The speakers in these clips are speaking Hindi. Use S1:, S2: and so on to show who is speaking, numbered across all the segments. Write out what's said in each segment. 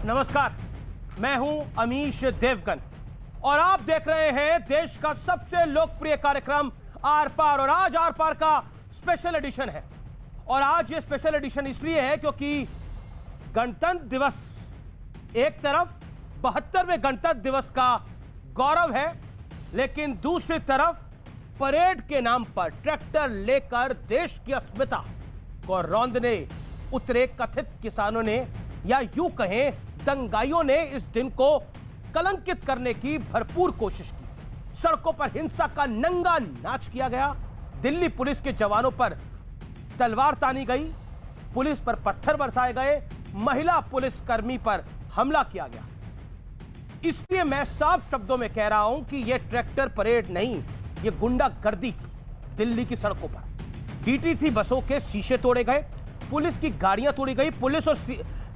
S1: नमस्कार, मैं हूं अमीश देवगन और आप देख रहे हैं देश का सबसे लोकप्रिय कार्यक्रम आर पार। और आज आर पार का स्पेशल एडिशन है। और आज ये स्पेशल एडिशन इसलिए है क्योंकि गणतंत्र दिवस एक तरफ 72वें गणतंत्र दिवस का गौरव है, लेकिन दूसरी तरफ परेड के नाम पर ट्रैक्टर लेकर देश की अस्मिता को रौंदने उतरे कथित किसानों ने या यूं कहें दंगाइयों ने इस दिन को कलंकित करने की भरपूर कोशिश की। सड़कों पर हिंसा का नंगा नाच किया गया, दिल्ली पुलिस के जवानों पर तलवार तानी गई, पुलिस पर पत्थर बरसाए गए, महिला पुलिसकर्मी पर हमला किया गया। इसलिए मैं साफ शब्दों में कह रहा हूं कि यह ट्रैक्टर परेड नहीं, यह गुंडागर्दी थी। दिल्ली की सड़कों पर डीटीसी बसों के शीशे तोड़े गए, पुलिस की गाड़ियां तोड़ी गई, पुलिस और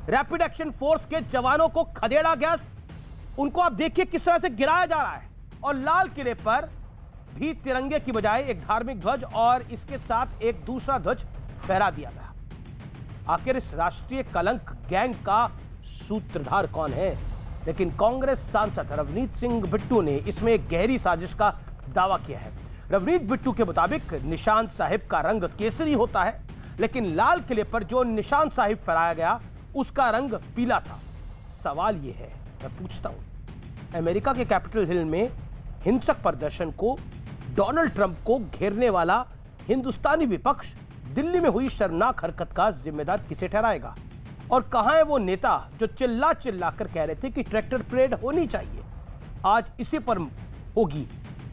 S1: रैपिड एक्शन फोर्स के जवानों को खदेड़ा गया। उनको आप देखिए किस तरह से गिराया जा रहा है। और लाल किले पर भी तिरंगे की बजाय एक धार्मिक ध्वज और इसके साथ एक दूसरा ध्वज फहरा दिया गया। आखिर इस राष्ट्रीय कलंक गैंग का सूत्रधार कौन है? लेकिन कांग्रेस सांसद रवनीत सिंह बिट्टू ने इसमें एक गहरी साजिश का दावा किया है। रवनीत बिट्टू के मुताबिक निशान साहिब का रंग केसरी होता है, लेकिन लाल किले पर जो निशान साहिब फहराया गया उसका रंग पीला था। सवाल यह है, मैं पूछता हूं, अमेरिका के कैपिटल हिल में हिंसक प्रदर्शन को डोनाल्ड ट्रंप को घेरने वाला हिंदुस्तानी विपक्ष दिल्ली में हुई शर्मनाक हरकत का जिम्मेदार किसे ठहराएगा? और कहां है वो नेता जो चिल्ला चिल्ला कर कह रहे थे कि ट्रैक्टर परेड होनी चाहिए? आज इसी पर होगी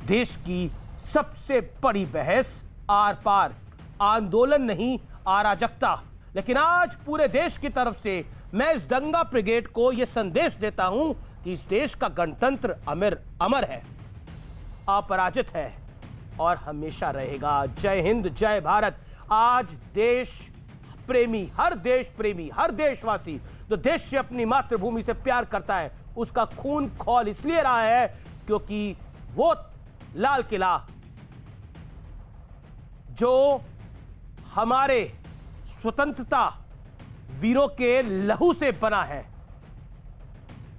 S1: देश की सबसे बड़ी बहस। आर पार आंदोलन नहीं, अराजकता। लेकिन आज पूरे देश की तरफ से मैं इस दंगा ब्रिगेड को यह संदेश देता हूं कि इस देश का गणतंत्र अमर है, अपराजित है और हमेशा रहेगा। जय हिंद, जय भारत। आज देश प्रेमी, हर देशवासी जो देश से अपनी मातृभूमि से प्यार करता है, उसका खून खौल इसलिए रहा है क्योंकि वो लाल किला जो हमारे स्वतंत्रता वीरों के लहू से बना है,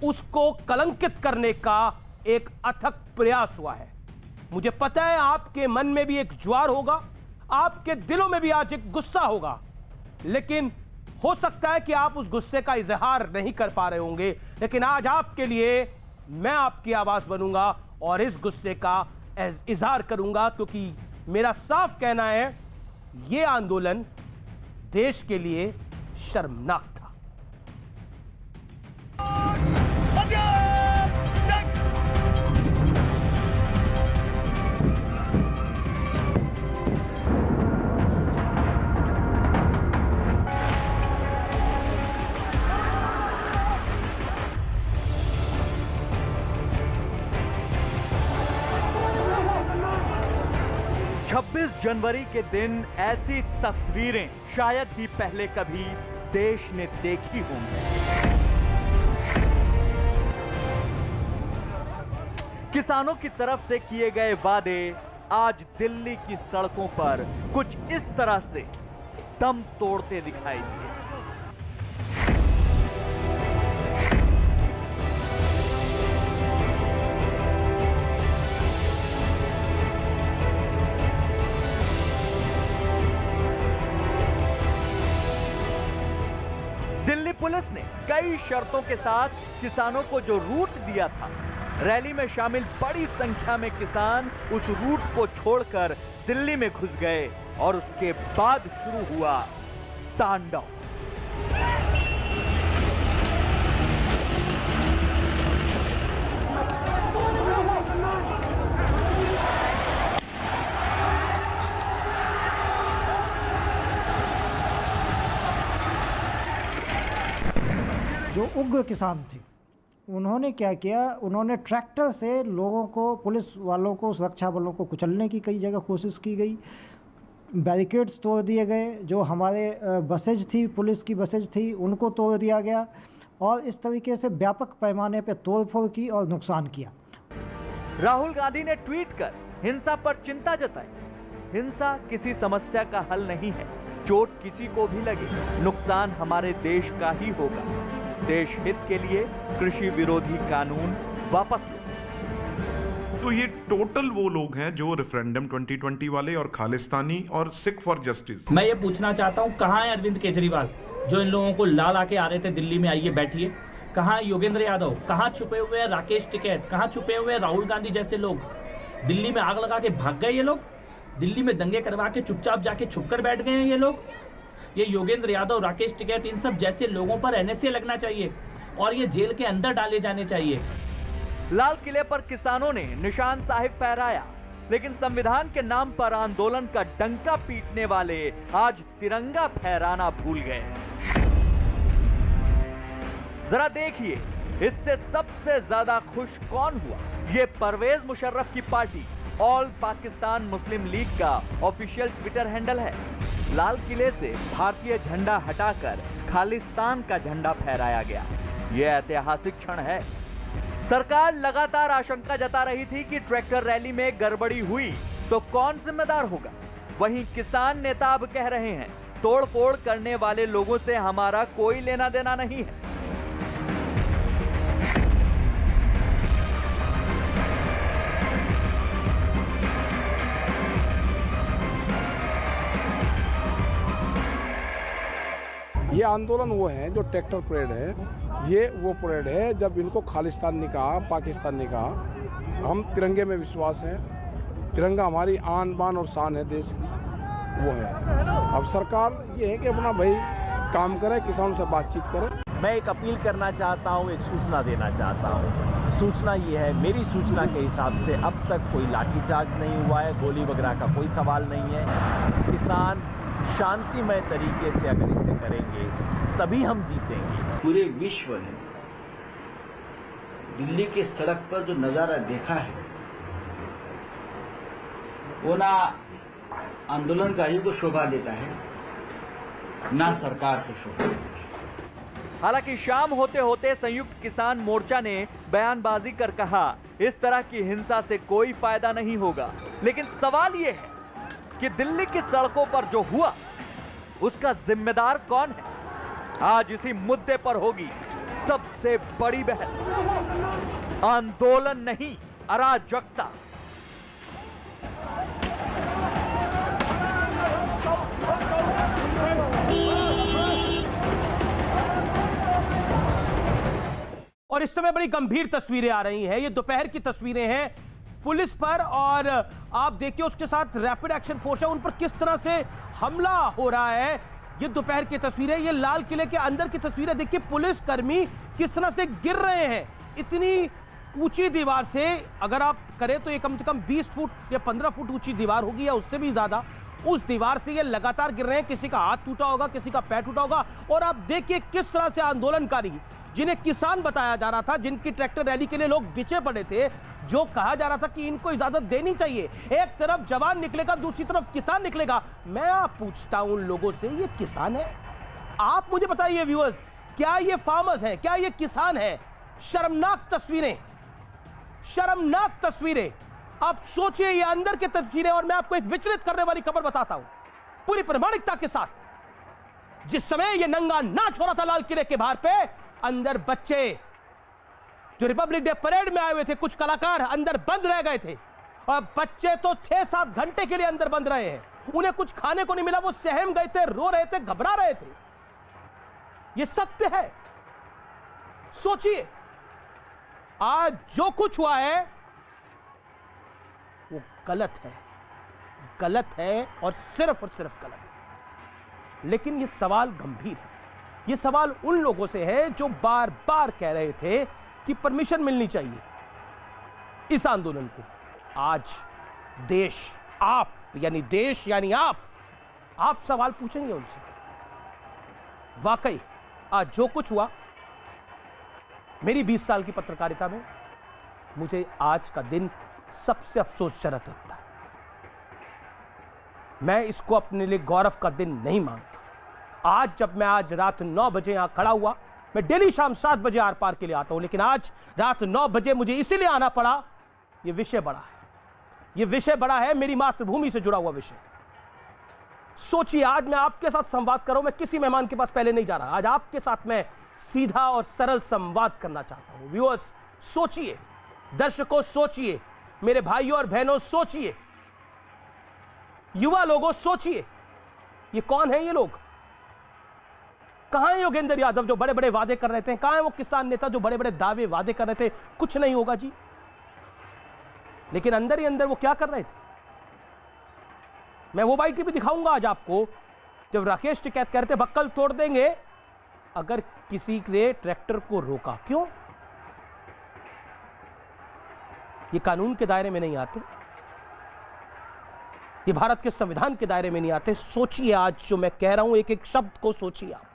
S1: उसको कलंकित करने का एक अथक प्रयास हुआ है। मुझे पता है आपके मन में भी एक ज्वार होगा, आपके दिलों में भी आज एक गुस्सा होगा, लेकिन हो सकता है कि आप उस गुस्से का इजहार नहीं कर पा रहे होंगे। लेकिन आज आपके लिए मैं आपकी आवाज बनूंगा और इस गुस्से का इजहार करूंगा, क्योंकि मेरा साफ कहना है यह आंदोलन देश के लिए शर्मनाक था।
S2: 26 जनवरी के दिन ऐसी तस्वीरें शायद ही पहले कभी देश ने देखी होंगी। किसानों की तरफ से किए गए वादे आज दिल्ली की सड़कों पर कुछ इस तरह से दम तोड़ते दिखाई दिए। दिल्ली पुलिस ने कई शर्तों के साथ किसानों को जो रूट दिया था, रैली में शामिल बड़ी संख्या में किसान उस रूट को छोड़कर दिल्ली में घुस गए और उसके बाद शुरू हुआ तांडव।
S3: जो उग्र किसान थे उन्होंने क्या किया, उन्होंने ट्रैक्टर से लोगों को, पुलिस वालों को, सुरक्षा बलों को कुचलने की कई जगह कोशिश की गई। बैरिकेड्स तोड़ दिए गए, जो हमारे बसेज थी, पुलिस की बसेज थी, उनको तोड़ दिया गया और इस तरीके से व्यापक पैमाने पर तोड़फोड़ की और नुकसान किया।
S2: राहुल गांधी ने ट्वीट कर हिंसा पर चिंता जताई। हिंसा किसी समस्या का हल नहीं है, चोट किसी को भी लगे, नुकसान हमारे देश का ही होगा। देश हित के लिए कृषि विरोधी कानून वापस लो।
S4: तो ये टोटल वो लोग हैं जो रेफरेंडम 2020 वाले और खालिस्तानी और सिख फॉर जस्टिस।
S5: मैं ये पूछना चाहता हूँ, कहाँ है अरविंद केजरीवाल जो इन लोगों को ला ला के आ रहे थे दिल्ली में, आइए बैठिए। कहाँ है योगेंद्र यादव, कहाँ छुपे हुए हैं राकेश टिकैत, कहाँ छुपे हुए हैं राहुल गांधी जैसे लोग? दिल्ली में आग लगा के भाग गए ये लोग, दिल्ली में दंगे करवा के चुपचाप जाके छुप कर बैठ गए हैं ये लोग। ये योगेंद्र यादव, राकेश टिकैत, इन सब जैसे लोगों पर एनएसए लगना चाहिए और ये जेल के अंदर डाले जाने चाहिए।
S2: लाल किले पर किसानों ने निशान साहिब फहराया, लेकिन संविधान के नाम पर आंदोलन का डंका पीटने वाले आज तिरंगा फहराना भूल गए। जरा देखिए, इससे सबसे ज्यादा खुश कौन हुआ? ये परवेज मुशर्रफ की पार्टी ऑल पाकिस्तान मुस्लिम लीग का ऑफिशियल ट्विटर हैंडल है। लाल किले से भारतीय झंडा हटाकर खालिस्तान का झंडा फहराया गया। यह ऐतिहासिक क्षण है। सरकार लगातार आशंका जता रही थी कि ट्रैक्टर रैली में गड़बड़ी हुई तो कौन जिम्मेदार होगा। वहीं किसान नेता अब कह रहे हैं, तोड़फोड़ करने वाले लोगों से हमारा कोई लेना देना नहीं है।
S6: ये आंदोलन वो है जो ट्रैक्टर परेड है, ये वो परेड है जब इनको खालिस्तान ने कहा, पाकिस्तान ने कहा। हम तिरंगे में विश्वास है, तिरंगा हमारी आन बान और शान है देश की, वो है। अब सरकार ये है कि अपना भाई काम करे, किसानों से बातचीत करे।
S7: मैं एक अपील करना चाहता हूँ, एक सूचना देना चाहता हूँ। सूचना ये है, मेरी सूचना के हिसाब से अब तक कोई लाठीचार्ज नहीं हुआ है, गोली वगैरह का कोई सवाल नहीं है। किसान शांतिमय तरीके से अगर इसे करेंगे तभी हम जीतेंगे।
S8: पूरे विश्व ने दिल्ली के सड़क पर जो नजारा देखा है वो ना आंदोलनकारियों को शोभा देता है, ना सरकार को शोभा देता है।
S2: हालांकि शाम होते होते संयुक्त किसान मोर्चा ने बयानबाजी कर कहा, इस तरह की हिंसा से कोई फायदा नहीं होगा। लेकिन सवाल यह है कि दिल्ली की सड़कों पर जो हुआ उसका जिम्मेदार कौन है? आज इसी मुद्दे पर होगी सबसे बड़ी बहस। आंदोलन नहीं, अराजकता।
S1: और इस समय बड़ी गंभीर तस्वीरें आ रही हैं। ये दोपहर की तस्वीरें हैं पुलिस पर, और आप देखिए उसके साथ रैपिड एक्शन फोर्स है, उन पर किस तरह से हमला हो रहा है। ये दोपहर की तस्वीरें, ये लाल किले के अंदर की तस्वीरें। देखिए पुलिस कर्मी किस तरह से गिर रहे हैं। इतनी ऊंची दीवार से अगर आप करें तो ये कम से कम 20 फुट या 15 फुट ऊंची दीवार होगी या उससे भी ज्यादा। उस दीवार से ये लगातार गिर रहे हैं। किसी का हाथ टूटा होगा, किसी का पैर टूटा होगा। और आप देखिए किस तरह से आंदोलनकारी, जिन्हें किसान बताया जा रहा था, जिनकी ट्रैक्टर रैली के लिए लोग बिछे पड़े थे, जो कहा जा रहा था कि इनको इजाजत देनी चाहिए, एक तरफ जवान निकलेगा, दूसरी तरफ किसान निकलेगा। मैं आप पूछता हूं उन लोगों से, ये किसान है? आप मुझे बताइए व्यूअर्स, क्या ये फार्मर्स है, क्या ये किसान है? शर्मनाक तस्वीरें, शर्मनाक तस्वीरें। आप सोचिए ये अंदर की तस्वीरें। और मैं आपको एक विचलित करने वाली खबर बताता हूं पूरी प्रामाणिकता के साथ। जिस समय ये नंगा नाच हो रहा था लाल किले के बाहर पे, अंदर बच्चे जो रिपब्लिक डे परेड में आए हुए थे, कुछ कलाकार अंदर बंद रह गए थे। और बच्चे तो 6-7 घंटे के लिए अंदर बंद रहे हैं। उन्हें कुछ खाने को नहीं मिला, वो सहम गए थे, रो रहे थे, घबरा रहे थे। ये सत्य है। सोचिए आज जो कुछ हुआ है वो गलत है, गलत है और सिर्फ गलत है। लेकिन ये सवाल गंभीर है। ये सवाल उन लोगों से है जो बार बार कह रहे थे कि परमिशन मिलनी चाहिए इस आंदोलन को। आज देश, आप यानी देश यानी आप सवाल पूछेंगे उनसे। वाकई आज जो कुछ हुआ, मेरी 20 साल की पत्रकारिता में मुझे आज का दिन सबसे अफसोसजनक लगता है। मैं इसको अपने लिए गौरव का दिन नहीं मानता। आज जब मैं आज रात 9 बजे यहां खड़ा हुआ, मैं डेली शाम 7 बजे आर पार के लिए आता हूं, लेकिन आज रात 9 बजे मुझे इसीलिए आना पड़ा, यह विषय बड़ा है। यह विषय बड़ा है, मेरी मातृभूमि से जुड़ा हुआ विषय। सोचिए आज मैं आपके साथ संवाद कर रहा हूं, मैं किसी मेहमान के पास पहले नहीं जा रहा। आज आपके साथ मैं सीधा और सरल संवाद करना चाहता हूं। व्यूअर्स सोचिए, दर्शकों सोचिए, मेरे भाइयों और बहनों सोचिए, युवा लोगों सोचिए, ये कौन है ये लोग? कहां है योगेंद्र यादव जो बड़े बड़े वादे कर रहे थे? कहां है वो किसान नेता जो बड़े बड़े दावे वादे कर रहे थे कुछ नहीं होगा जी? लेकिन अंदर ही अंदर वो क्या कर रहे थे? मैं वो बाइट भी दिखाऊंगा आज आपको, जब राकेश टिकैत कहते बक्कल तोड़ देंगे अगर किसी ने ट्रैक्टर को रोका। क्यों? ये कानून के दायरे में नहीं आते, ये भारत के संविधान के दायरे में नहीं आते। सोचिए, आज जो मैं कह रहा हूं एक एक शब्द को सोचिए आप।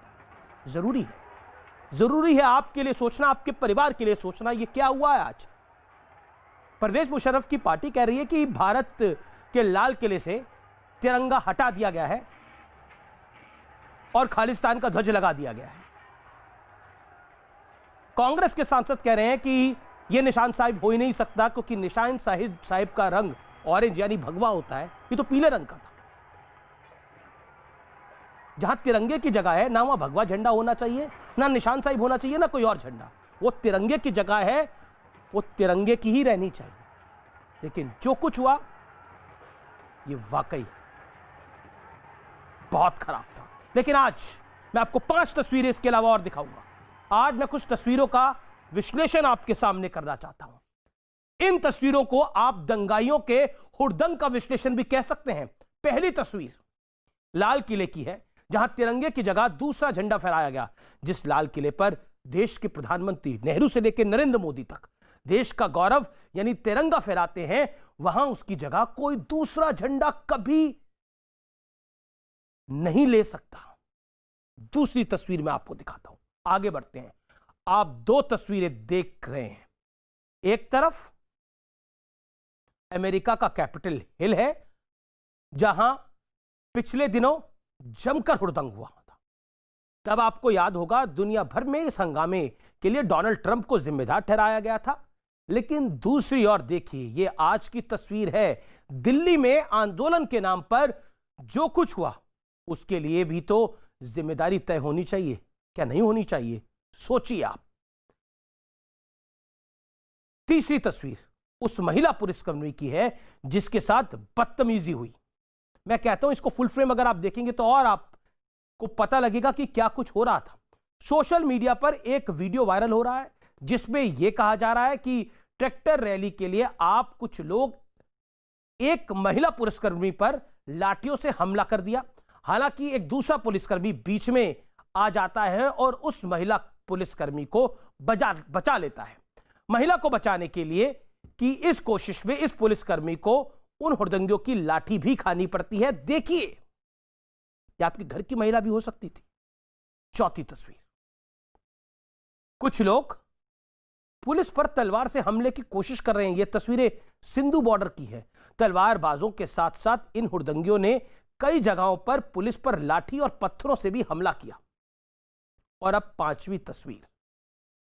S1: जरूरी है आपके लिए सोचना, आपके परिवार के लिए सोचना। ये क्या हुआ है आज? परवेज मुशर्रफ की पार्टी कह रही है कि भारत के लाल किले से तिरंगा हटा दिया गया है और खालिस्तान का ध्वज लगा दिया गया है। कांग्रेस के सांसद कह रहे हैं कि यह निशान साहिब हो ही नहीं सकता क्योंकि निशान साहिब का रंग ऑरेंज यानी भगवा होता है, ये तो पीले रंग का था। जहां तिरंगे की जगह है ना वहां भगवा झंडा होना चाहिए, ना निशान साहिब होना चाहिए, ना कोई और झंडा। वो तिरंगे की जगह है, वो तिरंगे की ही रहनी चाहिए। लेकिन जो कुछ हुआ ये वाकई बहुत खराब था। लेकिन आज मैं आपको 5 तस्वीरें इसके अलावा और दिखाऊंगा। आज मैं कुछ तस्वीरों का विश्लेषण आपके सामने करना चाहता हूं। इन तस्वीरों को आप दंगाइयों के हुड़दंग का विश्लेषण भी कह सकते हैं। पहली तस्वीर लाल किले की है, जहां तिरंगे की जगह दूसरा झंडा फहराया गया। जिस लाल किले पर देश के प्रधानमंत्री नेहरू से लेकर नरेंद्र मोदी तक देश का गौरव यानी तिरंगा फहराते हैं, वहां उसकी जगह कोई दूसरा झंडा कभी नहीं ले सकता। दूसरी तस्वीर मैं आपको दिखाता हूं, आगे बढ़ते हैं। आप 2 तस्वीरें देख रहे हैं। एक तरफ अमेरिका का कैपिटल हिल है, जहां पिछले दिनों जमकर हुड़दंग हुआ था। तब आपको याद होगा दुनिया भर में इस हंगामे के लिए डोनाल्ड ट्रंप को जिम्मेदार ठहराया गया था। लेकिन दूसरी ओर देखिए, यह आज की तस्वीर है। दिल्ली में आंदोलन के नाम पर जो कुछ हुआ उसके लिए भी तो जिम्मेदारी तय होनी चाहिए, क्या नहीं होनी चाहिए? सोचिए आप। तीसरी तस्वीर उस महिला पुलिसकर्मी की है जिसके साथ बदतमीजी हुई। मैं कहता हूं इसको फुल फ्रेम अगर आप देखेंगे तो और आपको पता लगेगा कि क्या कुछ हो रहा था। सोशल मीडिया पर एक वीडियो वायरल हो रहा है जिसमें यह कहा जा रहा है कि ट्रैक्टर रैली के लिए आप कुछ लोग एक महिला पुलिसकर्मी पर लाठियों से हमला कर दिया। हालांकि एक दूसरा पुलिसकर्मी बीच में आ जाता है और उस महिला पुलिसकर्मी को बचा लेता है। महिला को बचाने के लिए कि इस कोशिश में इस पुलिसकर्मी को उन हुड़दंगियों की लाठी भी खानी पड़ती है। देखिए, यह आपके घर की महिला भी हो सकती थी। चौथी तस्वीर, कुछ लोग पुलिस पर तलवार से हमले की कोशिश कर रहे हैं। यह तस्वीरें सिंधु बॉर्डर की है। तलवारबाजों के साथ साथ इन हुड़दंगियों ने कई जगहों पर पुलिस पर लाठी और पत्थरों से भी हमला किया। और अब 5वीं तस्वीर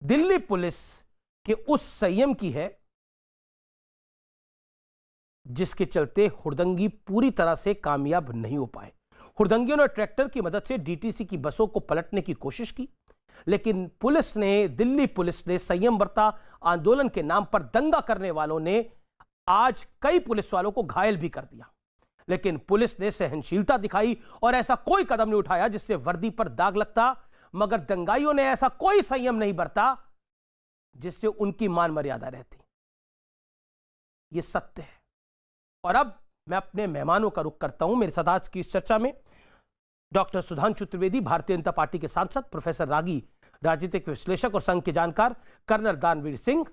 S1: दिल्ली पुलिस के उस संयम की है जिसके चलते हुड़दंगी पूरी तरह से कामयाब नहीं हो पाए। हुड़दंगियों ने ट्रैक्टर की मदद से डीटीसी की बसों को पलटने की कोशिश की, लेकिन दिल्ली पुलिस ने संयम बरता। आंदोलन के नाम पर दंगा करने वालों ने आज कई पुलिस वालों को घायल भी कर दिया। लेकिन पुलिस ने सहनशीलता दिखाई और ऐसा कोई कदम नहीं उठाया जिससे वर्दी पर दाग लगता। मगर दंगाइयों ने ऐसा कोई संयम नहीं बरता जिससे उनकी मान मर्यादा रहती। यह सत्य है। और अब मैं अपने मेहमानों का रुख करता हूं। मेरे साथ आज की इस चर्चा में डॉक्टर सुधांशु त्रिवेदी, भारतीय जनता पार्टी के सांसद, प्रोफेसर रागी, राजनीतिक विश्लेषक और संघ के जानकार, कर्नल दानवीर सिंह,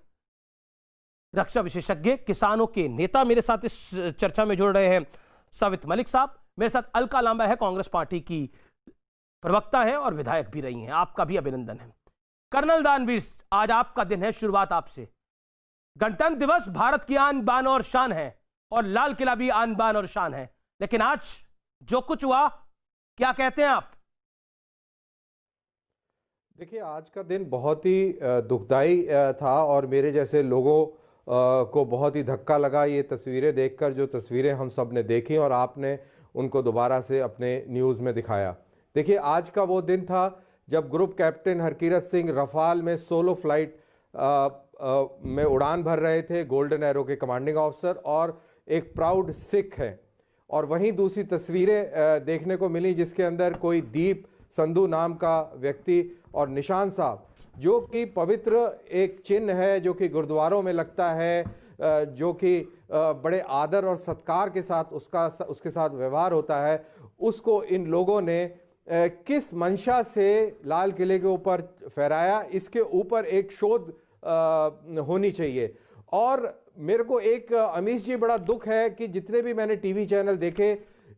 S1: रक्षा विशेषज्ञ, किसानों के नेता मेरे साथ इस चर्चा में जुड़ रहे हैं सावित मलिक साहब। मेरे साथ अलका लांबा है, कांग्रेस पार्टी की प्रवक्ता है और विधायक भी रही हैं। आपका भी अभिनंदन है। कर्नल दानवीर, आज आपका दिन है, शुरुआत आपसे। गणतंत्र दिवस भारत की आन बान और शान है और लाल किला भी आन बान और शान है, लेकिन आज जो कुछ हुआ, क्या कहते हैं आप?
S9: देखिए, आज का दिन बहुत ही दुखदाई था और मेरे जैसे लोगों को बहुत ही धक्का लगा ये तस्वीरें देखकर, जो तस्वीरें हम सब ने देखी और आपने उनको दोबारा से अपने न्यूज़ में दिखाया। देखिए, आज का वो दिन था जब group captain Harkirat Singh Rafale में सोलो फ्लाइट में उड़ान भर रहे थे, गोल्डन एरो के कमांडिंग ऑफिसर और एक प्राउड सिख है। और वहीं दूसरी तस्वीरें देखने को मिली जिसके अंदर कोई दीप संधू नाम का व्यक्ति और निशान साहब, जो कि पवित्र एक चिन्ह है जो कि गुरुद्वारों में लगता है, जो कि बड़े आदर और सत्कार के साथ उसके साथ व्यवहार होता है, उसको इन लोगों ने किस मंशा से लाल किले के ऊपर फहराया, इसके ऊपर एक शोध होनी चाहिए। और मेरे को एक अमीश जी बड़ा दुख है कि जितने भी मैंने टीवी चैनल देखे,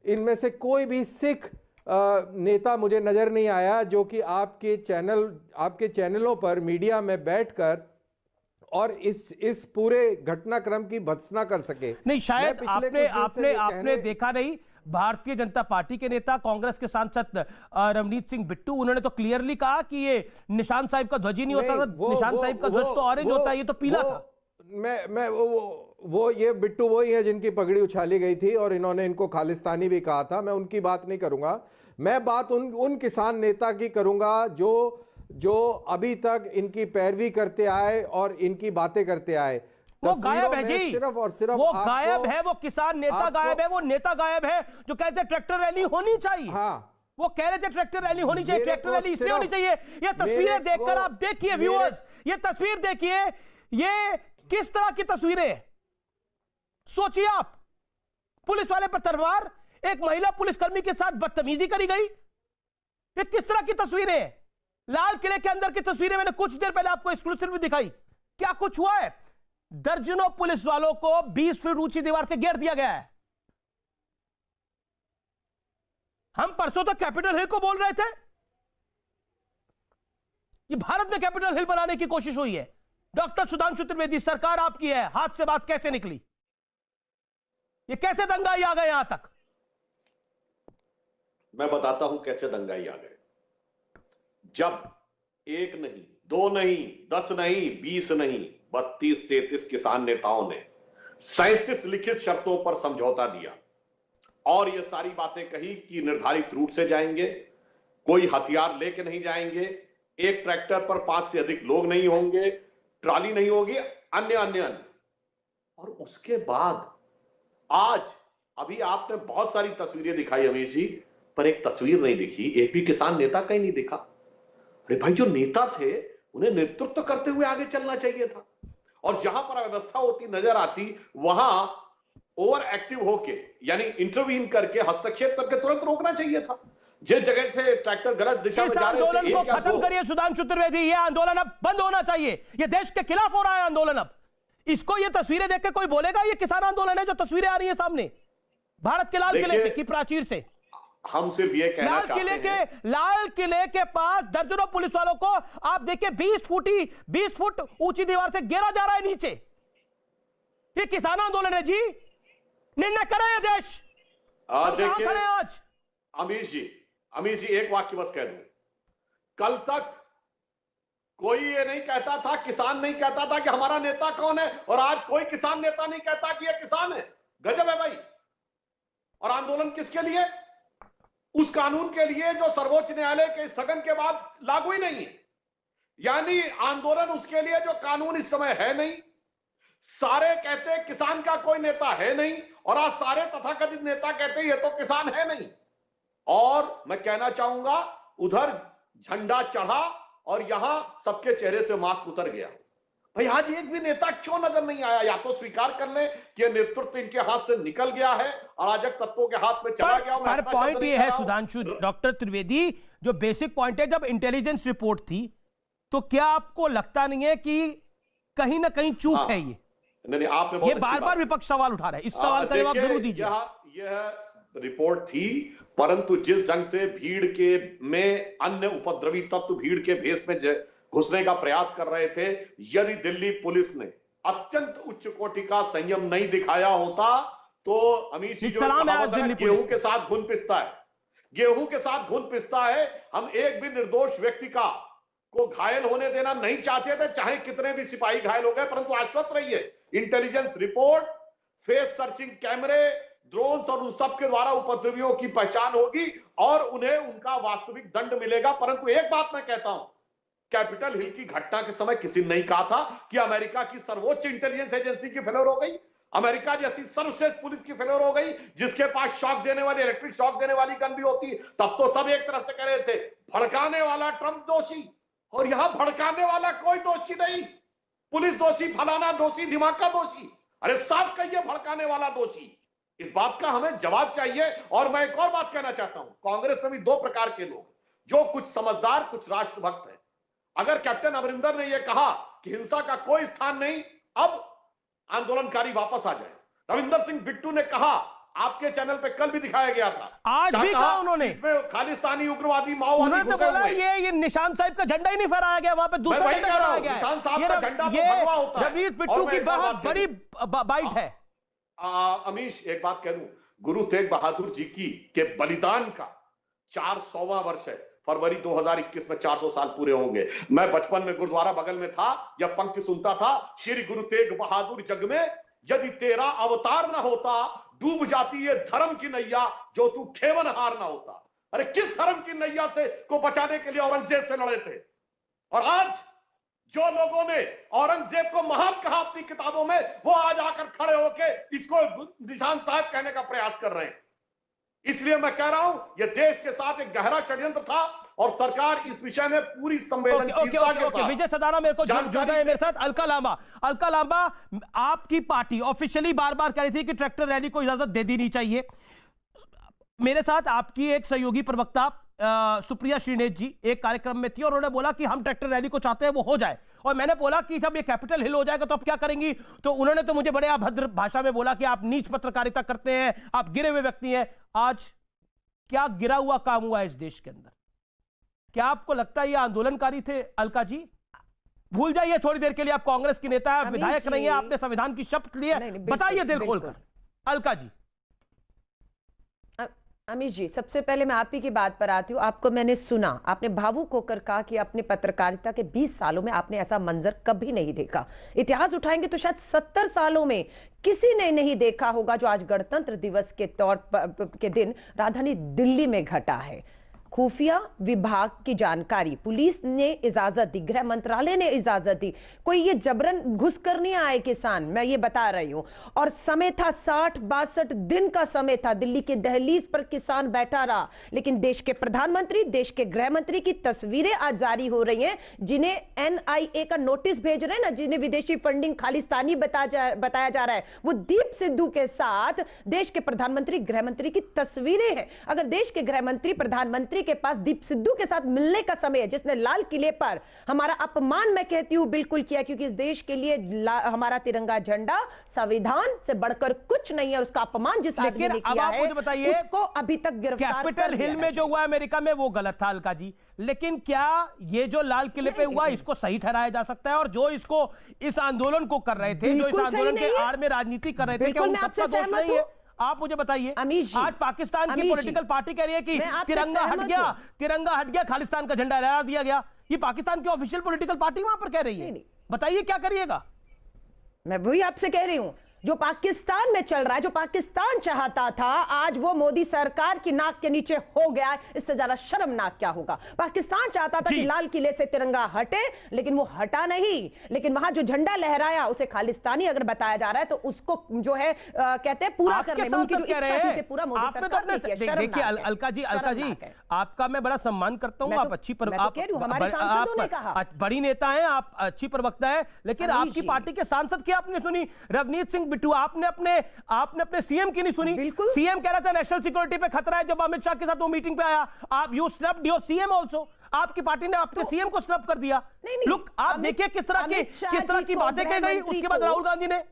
S9: इनमें से कोई भी सिख नेता मुझे नजर नहीं आया जो कि आपके चैनलों पर मीडिया में बैठकर और इस पूरे घटनाक्रम की भर्त्सना कर सके।
S1: नहीं, शायद आपने देखा नहीं, भारतीय जनता पार्टी के नेता कांग्रेस के सांसद रवनीत सिंह बिट्टू, उन्होंने तो क्लियरली कहा कि ये निशान साहिब का ध्वज ही नहीं होता था, निशान साहिब का ध्वज तो ऑरेंज होता है, ये तो पीला था।
S9: ये बिट्टू वही है जिनकी पगड़ी उछाली गई थी और इन्होंने इनको खालिस्तानी भी कहा था। मैं उनकी बात नहीं करूंगा, मैं बात उन किसान नेता की करूंगा जो अभी तक इनकी पैरवी करते आए और इनकी बातें करते आए।
S1: वो गायब है जी,
S9: सिर्फ और सिर्फ
S1: वो गायब है, वो किसान नेता गायब है, वो नेता गायब है जो कहते ट्रैक्टर रैली होनी चाहिए।
S9: हाँ,
S1: वो कह रहे थे ट्रैक्टर रैली होनी चाहिए, ट्रैक्टर रैली इसलिए होनी चाहिए। ये तस्वीरें देखकर आप देखिए व्यूअर्स, ये तस्वीर देखिए, ये किस तरह की तस्वीरें हैं। सोचिए आप, पुलिस वाले पर तलवार, एक महिला पुलिसकर्मी के साथ बदतमीजी करी गई, ये किस तरह की तस्वीरें हैं। लाल किले के अंदर की तस्वीरें मैंने कुछ देर पहले आपको एक्सक्लूसिव में दिखाई। क्या कुछ हुआ है, दर्जनों पुलिस वालों को 20 फीट ऊंची दीवार से घेर दिया गया है। हम परसों तक कैपिटल हिल को बोल रहे थे कि भारत में कैपिटल हिल बनाने की कोशिश हुई है। डॉक्टर सुधांशु त्रिवेदी, सरकार आपकी है, हाथ से बात कैसे निकली, ये कैसे दंगाई आ गए यहां तक?
S10: मैं बताता हूं कैसे दंगाई आ गए। जब एक नहीं, दो नहीं, 10 नहीं, 20 नहीं, 32-33 किसान नेताओं ने 37 लिखित शर्तों पर समझौता दिया और ये सारी बातें कही कि निर्धारित रूट से जाएंगे, कोई हथियार लेके नहीं जाएंगे, एक ट्रैक्टर पर 5 से अधिक लोग नहीं होंगे, ट्रॉली नहीं होगी, अन्य। और उसके बाद आज अभी आपने बहुत सारी तस्वीरें दिखाई अमीश जी, पर एक तस्वीर नहीं दिखी, एक भी किसान नेता का ही नहीं दिखा। अरे भाई, जो नेता थे उन्हें नेतृत्व करते हुए आगे चलना चाहिए था और जहां पर अव्यवस्था होती नजर आती वहां ओवर एक्टिव होके, यानी इंटरवीन करके, हस्तक्षेप करके तुरंत रोकना चाहिए था। जिस जगह से ट्रैक्टर गलत दिशा में जा रहे थे,
S1: आंदोलन को खत्म करिए सुधांशु त्रिवेदी, ये आंदोलन अब बंद होना चाहिए, ये देश के खिलाफ हो रहा है आंदोलन। अब इसको ये तस्वीरें देख के कोई बोलेगा ये किसान आंदोलन है? जो तस्वीरें आ रही है सामने भारत के लाल किले से की प्राचीर से,
S10: हम सिर्फ ये कहना चाहते हैं,
S1: लाल किले के पास दर्जनों पुलिस वालों को आप देखिए 20 फुट ऊंची दीवार से घेरा जा रहा है नीचे। ये किसान आंदोलन है जी, निर्णय करे ये देश।
S10: देखिए आज अमीश जी एक वाक्य बस कह दूं, कल तक कोई ये नहीं कहता था, किसान नहीं कहता था कि हमारा नेता कौन है, और आज कोई किसान नेता नहीं कहता कि ये किसान है। गजब है भाई। और आंदोलन किसके लिए? उस कानून के लिए जो सर्वोच्च न्यायालय के स्थगन के बाद लागू ही नहीं है। यानी आंदोलन उसके लिए जो कानून इस समय है नहीं। सारे कहते किसान का कोई नेता है नहीं, और आज सारे तथाकथित नेता कहते ये तो किसान है नहीं। और मैं कहना चाहूंगा, उधर झंडा चढ़ा और यहां सबके चेहरे से मास्क उतर गया। भाई, आज एक भी नेता क्यों नजर नहीं आया? या तो स्वीकार कर ले कि नेतृत्व इनके हाथ से निकल गया है, अराजक तत्वों के हाथ में चला गया।
S1: पर पॉइंट ये है सुधांशु, डॉक्टर त्रिवेदी, जो बेसिक पॉइंट है, जब इंटेलिजेंस रिपोर्ट थी तो क्या आपको लगता नहीं है कि कहीं ना कहीं चूक है? ये
S10: नहीं, आपने
S1: ये बार-बार विपक्ष सवाल उठा रहा है, इस सवाल का जवाब जरूर दीजिए।
S10: यह रिपोर्ट थी, परंतु जिस ढंग से भीड़ के में अन्य उपद्रवी तत्व भीड़ के भेष में घुसने का प्रयास कर रहे थे, यदि दिल्ली पुलिस ने अत्यंत उच्च कोटि का संयम नहीं दिखाया होता तो अमीश जी, जो गेहूं के साथ घुन पिसता है, गेहूं के साथ घुन पिसता है, हम एक भी निर्दोष व्यक्ति को घायल होने देना नहीं चाहते थे, चाहे कितने भी सिपाही घायल हो गए। परंतु आश्वस्त रहिए, इंटेलिजेंस रिपोर्ट, फेस सर्चिंग कैमरे, ड्रोन्स और उन सब के द्वारा उपद्रवियों की पहचान होगी और उन्हें उनका वास्तविक दंड मिलेगा। परंतु एक बात मैं कहता हूं, कैपिटल हिल की घटना के समय किसी ने नहीं कहा था कि अमेरिका की सर्वोच्च इंटेलिजेंस एजेंसी की फेलियर हो गई, अमेरिका जैसी सर्वश्रेष्ठ पुलिस की फेलियर हो गई, जिसके पास शॉक देने वाली, इलेक्ट्रिक शॉक देने वाली गन भी होती। तब तो सब एक तरफ से कह रहे थे भड़काने वाला ट्रंप दोषी, और यहां भड़काने वाला कोई दोषी नहीं। पुलिस दोषी, फलाना दोषी, धमाका दोषी, अरे साफ कहिए भड़काने वाला दोषी। इस बात का हमें जवाब चाहिए। और मैं एक और बात कहना चाहता हूं, कांग्रेस में भी दो प्रकार के लोग, जो कुछ समझदार, कुछ राष्ट्रभक्त हैं। अगर कैप्टन अमरिंदर ने यह कहा कि हिंसा का कोई स्थान नहीं, अब आंदोलनकारी वापस आ जाए। रविंदर सिंह बिट्टू ने कहा, आपके चैनल पे कल भी दिखाया गया था,
S1: आज भी कहा उन्होंने,
S10: इसमें खालिस्तानी उग्रवादी माओवादी
S1: तो बोला ये निशान साहिब का झंडा ही नहीं फहराया गया, वहां पे दूसरा झंडा फहराया गया।
S10: निशान साहब का झंडा तो भगवा होता है।
S1: रवनीत बिट्टू की बहुत बड़ी बाइट है।
S10: अमीश, एक बात कह दूं, गुरु तेग बहादुर जी के बलिदान का 400वां वर्ष है। फरवरी 2021 में 400 साल पूरे होंगे। मैं बचपन में गुरुद्वारा बगल में था, जब पंक्ति सुनता था, श्री गुरु तेग बहादुर जग में यदि तेरा अवतार ना होता, डूब जाती ये धर्म की नैया, जो तू खेवनहार ना होता। अरे किस धर्म की नैया से को बचाने के लिए औरंगजेब से लड़े थे। और आज जो लोगों ने औरंगजेब को महान कहा अपनी किताबों में, वो आज आकर खड़े होके इसको निशान साहब कहने का प्रयास कर रहे हैं। इसलिए मैं कह रहा हूं, यह देश के साथ एक गहरा षड्यंत्र था और सरकार इस विषय में पूरी संवेदनशीलता के साथ।
S1: विजय सदाना मेरे को जुड़ गए मेरे साथ। अलका लांबा, आपकी पार्टी ऑफिशियली बार बार कह रही थी कि ट्रैक्टर रैली को इजाजत दे दी नहीं चाहिए। मेरे साथ आपकी एक सहयोगी प्रवक्ता सुप्रिया श्रीनेश जी एक कार्यक्रम में थी और उन्होंने बोला कि हम ट्रैक्टर रैली को चाहते हैं, वो हो जाए। और मैंने बोला कि जब ये कैपिटल हिल हो जाएगा तो आप क्या करेंगी? तो उन्होंने तो मुझे बड़े अभद्र भाषा में बोला कि आप नीच पत्रकारिता करते हैं, आप गिरे हुए व्यक्ति हैं। आज क्या गिरा हुआ काम हुआ इस देश के अंदर? क्या आपको लगता है ये आंदोलनकारी थे? अलका जी, भूल जाइए थोड़ी देर के लिए, आप कांग्रेस की नेता है, विधायक नहीं है, आपने संविधान की शपथ ली है, बताइए दिल खोलकर। अलका जी।
S11: अमीश जी, सबसे पहले मैं आप ही की बात पर आती हूँ। आपको मैंने सुना, आपने भावुक होकर कहा कि अपने पत्रकारिता के 20 सालों में आपने ऐसा मंजर कभी नहीं देखा। इतिहास उठाएंगे तो शायद 70 सालों में किसी ने नहीं देखा होगा जो आज गणतंत्र दिवस के के दिन राजधानी दिल्ली में घटा है। खुफिया विभाग की जानकारी, पुलिस ने इजाजत दी, गृह मंत्रालय ने इजाजत दी, कोई ये जबरन घुस कर नहीं आए किसान, मैं ये बता रही हूं। और समय था 60-62 दिन का समय था, दिल्ली के दहलीज पर किसान बैठा रहा। लेकिन देश के प्रधानमंत्री, देश के गृह मंत्री की तस्वीरें आज जारी हो रही हैं, जिन्हें NIA का नोटिस भेज रहे हैं ना, जिन्हें विदेशी फंडिंग खालिस्तानी बताया जा रहा है, वो दीप सिद्धू के साथ देश के प्रधानमंत्री, गृह मंत्री की तस्वीरें हैं। अगर देश के गृह मंत्री, प्रधानमंत्री के पास दीप सिद्धू के साथ मिलने का समय है, जिसने लाल किले पर हमारा अपमान, मैं कहती हूं, बिल्कुल किया, क्योंकि इस देश के लिए हमारा तिरंगा झंडा संविधान से बढ़कर कुछ नहीं है, उसका अपमान जिस आदमी ने किया है, उसको अभी तक गिरफ्तार
S1: कैपिटल हिल में जो हुआ अमेरिका में वो गलत था अलका जी, लेकिन क्या ये जो लाल किले पे हुआ इसको सही ठहराया जा सकता है? और जो इसको इस आंदोलन को कर रहे थे, जो इस आंदोलन के आड़ में राजनीति कर रहे थे, क्या उन सबका दोष नहीं है? आप मुझे बताइए। आज पाकिस्तान की पॉलिटिकल पार्टी कह रही है कि तिरंगा हट गया, खालिस्तान का झंडा लहरा दिया गया। ये पाकिस्तान की ऑफिशियल पॉलिटिकल पार्टी वहां पर कह रही है। बताइए क्या करिएगा?
S11: मैं वही आपसे कह रही हूं, जो पाकिस्तान में चल रहा है, जो पाकिस्तान चाहता था, आज वो मोदी सरकार की नाक के नीचे हो गया। इससे ज्यादा शर्मनाक क्या होगा? पाकिस्तान चाहता था कि लाल किले से तिरंगा हटे, लेकिन वो हटा नहीं। लेकिन वहां जो झंडा लहराया उसे खालिस्तानी अगर बताया जा रहा है, तो उसको जो है कहते हैं पूरा करने में उनकी जो इच्छा थी पूरा मोदी सरकार ने किया।
S1: देखिए अलका जी, आपका मैं बड़ा सम्मान करता हूं, आप अच्छी बड़ी नेता हैं, आप अच्छी प्रवक्ता हैं, लेकिन आपकी पार्टी के सांसद की आपने सुनी? रवनीत सिंह बिट्टू, आपने अपने सीएम की नहीं सुनी? सीएम कह रहा था नेशनल सिक्योरिटी पे खतरा है, जब अमित शाह के साथ वो मीटिंग पे आया, आप यू स्नप्ड योर सीएम आल्सो, आपकी पार्टी ने अपने सीएम को स्नप कर दिया। लुक, आप देखिए किस तरह की बातें कही गई। उसके बाद राहुल गांधी ने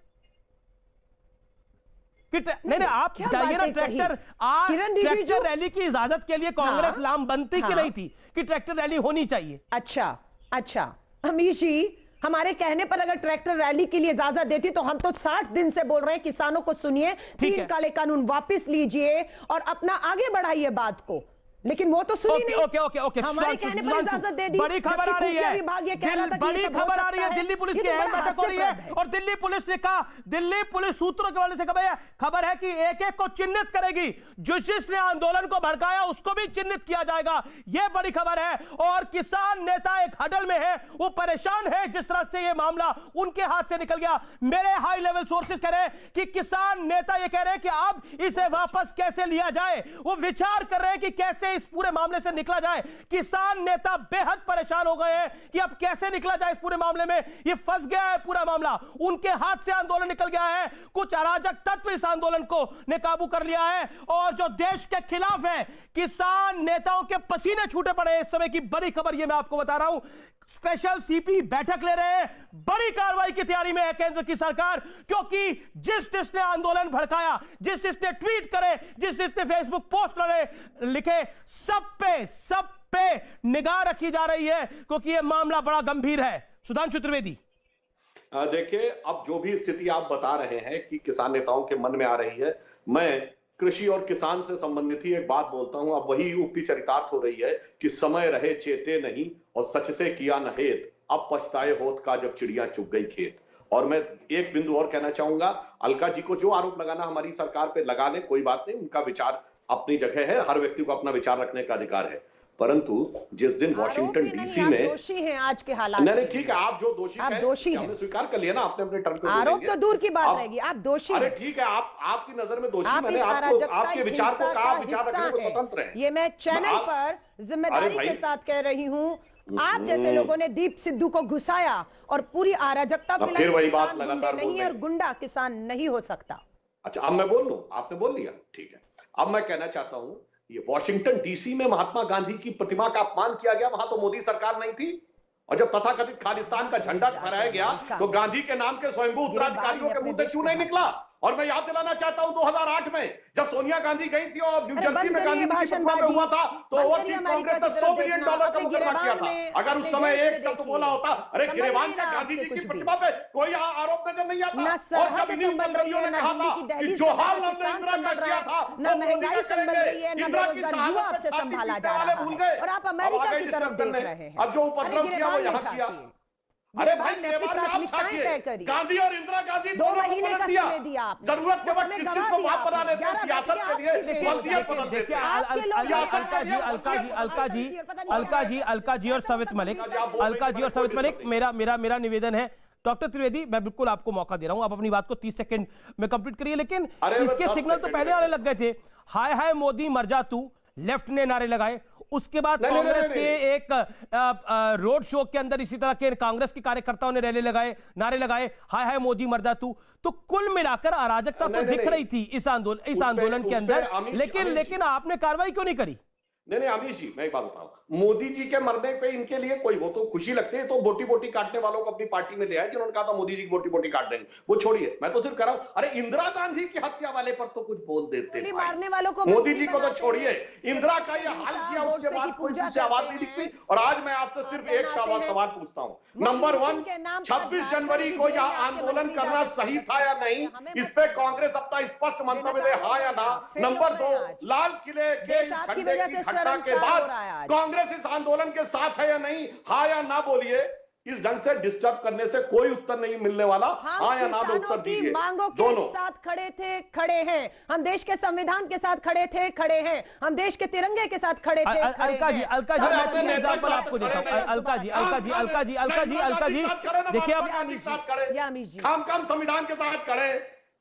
S1: नहीं, आप जाइए ना, ट्रैक्टर रैली की इजाजत के लिए कांग्रेस लामबंदी की नहीं थी कि ट्रैक्टर रैली होनी चाहिए।
S11: अच्छा अमीश जी, हमारे कहने पर अगर ट्रैक्टर रैली के लिए इजाजत देती तो हम तो 60 दिन से बोल रहे हैं किसानों को सुनिए, 3 काले कानून वापस लीजिए और अपना आगे बढ़ाइए बात को। लेकिन वो तो सुनी नहीं।
S1: ओके
S11: हमारे कहने पर इजाजत दे दी।
S1: बड़ी खबर आ रही है, बड़ी खबर आ रही है, दिल्ली पुलिस की अहम बैठक हो रही है और दिल्ली पुलिस ने कहा, दिल्ली पुलिस सूत्रों के वाले से खबर है कि एक एक को चिन्हित करेगी, जिसने आंदोलन को भड़काया उसको भी चिन्हित किया जाएगा। यह बड़ी खबर है। और किसान नेता एक हडल में है, वो परेशान है जिस तरह से यह मामला उनके हाथ से निकल गया। मेरे हाई लेवल सोर्सेज कह रहे हैं कि किसान नेता ये कह रहे हैं कि अब इसे वापस कैसे लिया जाए, वो विचार कर रहे हैं कि कैसे इस पूरे मामले से निकला जाए। किसान नेता बेहद परेशान हो गए हैं कि अब कैसे निकला जाए इस पूरे मामले में। ये फंस गया है पूरा मामला, उनके हाथ से आंदोलन निकल गया है। कुछ अराजक तत्व इस आंदोलन को ने काबू कर लिया है और जो देश के खिलाफ है, किसान नेताओं के पसीने छूटे पड़े हैं। इस समय की बड़ी खबर ये मैं आपको बता रहा हूं। स्पेशल सीपी बैठक ले रहे हैं, बड़ी कार्रवाई की तैयारी में है केंद्र की सरकार, क्योंकि जिसने आंदोलन भड़काया, जिसने ट्वीट करे, जिसने फेसबुक पोस्ट लिखे, सब पे निगाह रखी जा रही है, क्योंकि यह मामला बड़ा गंभीर है। सुधांशु त्रिवेदी,
S10: देखिए, अब जो भी स्थिति आप बता रहे हैं कि किसान नेताओं के मन में आ रही है, मैं कृषि और किसान से संबंधित ही एक बात बोलता हूं। अब वही उक्ति चरितार्थ हो रही है कि समय रहे चेते नहीं और सच से किया न हेत, अब पछताए होत का जब चिड़िया चुग गई खेत। और मैं एक बिंदु और कहना चाहूंगा, अलका जी को जो आरोप लगाना हमारी सरकार पे लगा ले, कोई बात नहीं, उनका विचार अपनी जगह है, हर व्यक्ति को अपना विचार रखने का अधिकार है। परंतु जिस दिन वॉशिंगटन डीसी में
S11: दोषी हैं आज के हालात,
S10: नहीं ठीक है, आप जो दोषी हैं, हमने स्वीकार कर लिया ना, आपने अपने टर्म पे
S11: आरोप तो दूर की बात रहेगी, आप दोषी।
S10: अरे ठीक है, आपकी नजर में दोषी, मैंने आपके विचार को कहा, विचार रखने को स्वतंत्र है।
S11: ये मैं चैनल पर जिम्मेदारी के साथ कह रही हूँ। आप जैसे लोगों ने दीप सिद्धू को घुसाया और पूरी अराजकता फैलाई,
S10: फिर वही बात लगातार
S11: नहीं और गुंडा किसान नहीं हो सकता।
S10: अच्छा, अब मैं बोल लूं, आपने बोल लिया, ठीक है। अब मैं कहना चाहता हूं, ये वॉशिंगटन डीसी में महात्मा गांधी की प्रतिमा का अपमान किया गया, वहां तो मोदी सरकार नहीं थी। और जब तथाकथित खालिस्तान का झंडा फहराया गया तो गांधी के नाम के स्वयंभू उत्तराधिकारियों के मुंह से चू नहीं निकला। और मैं याद दिलाना चाहता हूं 2008 में जब सोनिया गांधी गई थी और न्यू जर्सी में गांधी की प्रतिमा पे हुआ था, तो ओवरसीज कांग्रेस ने $100 मिलियन का मुकदमा किया था। अगर उस समय एक शब्द बोला होता, अरे गिरेबान क्या गांधी जी की प्रतिमा पे कोई आरोप नजर नहीं आता। और जब इन्हीं उपद्रवियों ने कहा था कि जो हाल हमने इंदिरा का किया था वो मोदी का करेंगे, इंदिरा की शहादत पे छाती पीटने वाले भूल गए,
S11: और आप अमेरिका की तरफ देख रहे हैं।
S10: अब जो उपद्रव किया वो यहाँ किया। अरे भाई, आप छापिए, गांधी और इंदिरा गांधी दोनों को पलट दिया। जरूरत के वक्त किस को बात बना लेते हैं सियासत के लिए, गलतियां बदल देते हैं।
S1: अलका जी और सवित मलिक, मेरा निवेदन है, डॉक्टर त्रिवेदी, मैं बिल्कुल आपको मौका दे रहा हूं, आप अपनी बात को 30 सेकंड में कंप्लीट करिए। लेकिन इसके सिग्नल तो पहले आने लग गए थे, हाय हाय मोदी मर जा तू, लेफ्ट ने नारे लगाए। उसके बाद कांग्रेस के एक रोड शो के अंदर इसी तरह के कांग्रेस के कार्यकर्ताओं ने रैली लगाए, नारे लगाए, हाय हाय मोदी मर जा तू। तो कुल मिलाकर अराजकता तो दिख रही थी इस आंदोलन के अंदर, लेकिन आपने कार्रवाई क्यों नहीं करी?
S10: नहीं अमीश जी, मैं एक बात बताऊं, मोदी जी के मरने पे इनके लिए कोई वो तो खुशी लगती है, तो बोटी बोटी काटने वालों को अपनी पार्टी में ले आए जिन्होंने कहा था मोदी जी की बोटी बोटी काट देंगे, वो छोड़िए, मैं तो सिर्फ कह रहा हूं। अरे इंदिरा गांधी की हत्या वाले पर तो कुछ बोल देते,
S11: मारने वालों को
S10: मोदी जी को तो छोड़िए, इंदिरा का ये हाल किया उसके बाद कोई किसी आवाज नहीं दिखती। और आज मैं आपसे सिर्फ एक सवाल पूछता हूँ, नंबर 1, 26 जनवरी को यह आंदोलन करना सही था या नहीं, इस पे कांग्रेस अपना स्पष्ट मंतव्य दे, हाँ या ना। नंबर 2, लाल किले के झंडे की घटना के बाद कांग्रेस इस आंदोलन के साथ है या नहीं, हाँ या ना बोलिए। इस ढंग से डिस्टर्ब करने से कोई उत्तर नहीं मिलने वाला, हाँ या ना में उत्तर दीजिए।
S11: दोनों साथ खड़े थे, खड़े हैं, हम देश के संविधान के साथ खड़े थे, खड़े हैं, हम देश के तिरंगे के साथ खड़े थे।
S1: अलका जी, मैं एग्जांपल आपको देता हूं। अलका जी, देखिए
S10: अब काम संविधान के साथ खड़े,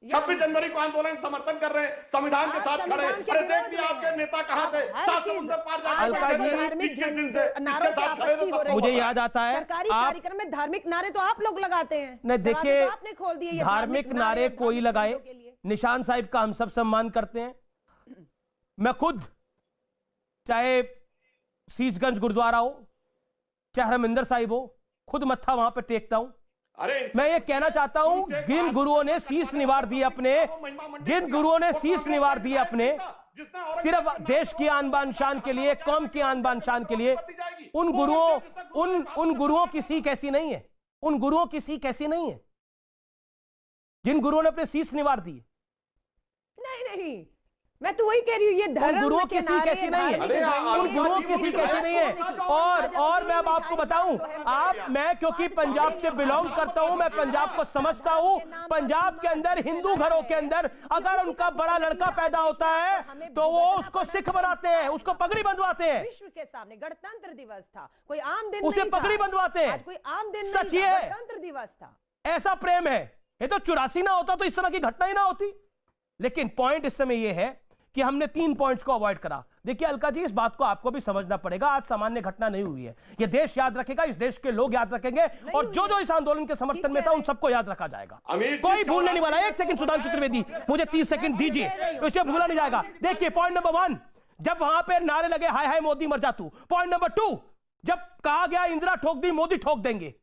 S10: 26 जनवरी को आंदोलन समर्थन कर रहे हैं, संविधान के साथ खड़े। अरे देख लिया आपके नेता कहां थे, 7 समुद्र पार जाकर।
S1: मुझे याद आता है
S11: सरकारी कार्यक्रम में धार्मिक नारे तो आप लोग लगाते हैं।
S1: नहीं देखिए,
S11: आपने खोल दिए
S1: धार्मिक नारे कोई लगाए, निशान साहिब का हम सब सम्मान करते हैं। मैं खुद चाहे शीशगंज गुरुद्वारा हो, चाहे हरमिंदर साहिब हो, खुद मत्था वहां पर टेकता हूं। मैं ये कहना चाहता हूं, जिन गुरुओं ने शीश निवार दिए अपने, सिर्फ देश की आन बान शान के लिए, कौम की आन बान शान के लिए, उन गुरुओं की सीख ऐसी नहीं है, उन गुरुओं की सीख ऐसी नहीं है जिन गुरुओं ने अपने शीश निवार दिए।
S11: नहीं, मैं तो वही कह रही हूँ, ये धर्म
S1: गुरुओं
S11: के
S1: की सीख
S11: नारे,
S1: ऐसी नहीं है,
S11: धार्मिक झंडे,
S1: उन गुरुओं की सीख ऐसी नहीं है। और मैं अब आपको बताऊं, मैं क्योंकि पंजाब से बिलोंग करता हूं, मैं पंजाब को समझता हूं। पंजाब के अंदर हिंदू घरों के अंदर अगर उनका बड़ा लड़का पैदा होता है तो वो उसको सिख बनाते हैं, उसको पगड़ी बंधवाते हैं।
S11: विश्व के सामने गणतंत्र दिवस था, कोई आम दिन
S1: उसे
S11: नहीं था।
S1: पगड़ी बंधवाते हैं,
S11: आज कोई आम दिन
S1: सच
S11: नहीं
S1: ये
S11: था,
S1: है।
S11: गणतंत्र दिवस था।
S1: ऐसा प्रेम है। ये तो 84 ना होता तो इस तरह की घटना ही ना होती। लेकिन पॉइंट इस समय यह है कि हमने 3 पॉइंट्स को अवॉइड करा। देखिए अलका जी, इस बात को आपको भी समझना पड़ेगा, आज सामान्य घटना नहीं हुई है। यह देश याद रखेगा, इस देश के लोग याद रखेंगे, और जो जो इस आंदोलन के समर्थन में था उन सबको याद रखा जाएगा। कोई भूलने नहीं वाला। 1 सेकंड सुधांशु त्रिवेदी, मुझे 30 सेकंड दीजिए, इसे भूला नहीं जाएगा। देखिए पॉइंट नंबर 1, जब वहां पर नारे लगे हाय हाय मोदी मर जा तू। पॉइंट नंबर 2, जब कहा गया इंदिरा ठोक दी मोदी ठोक देंगे।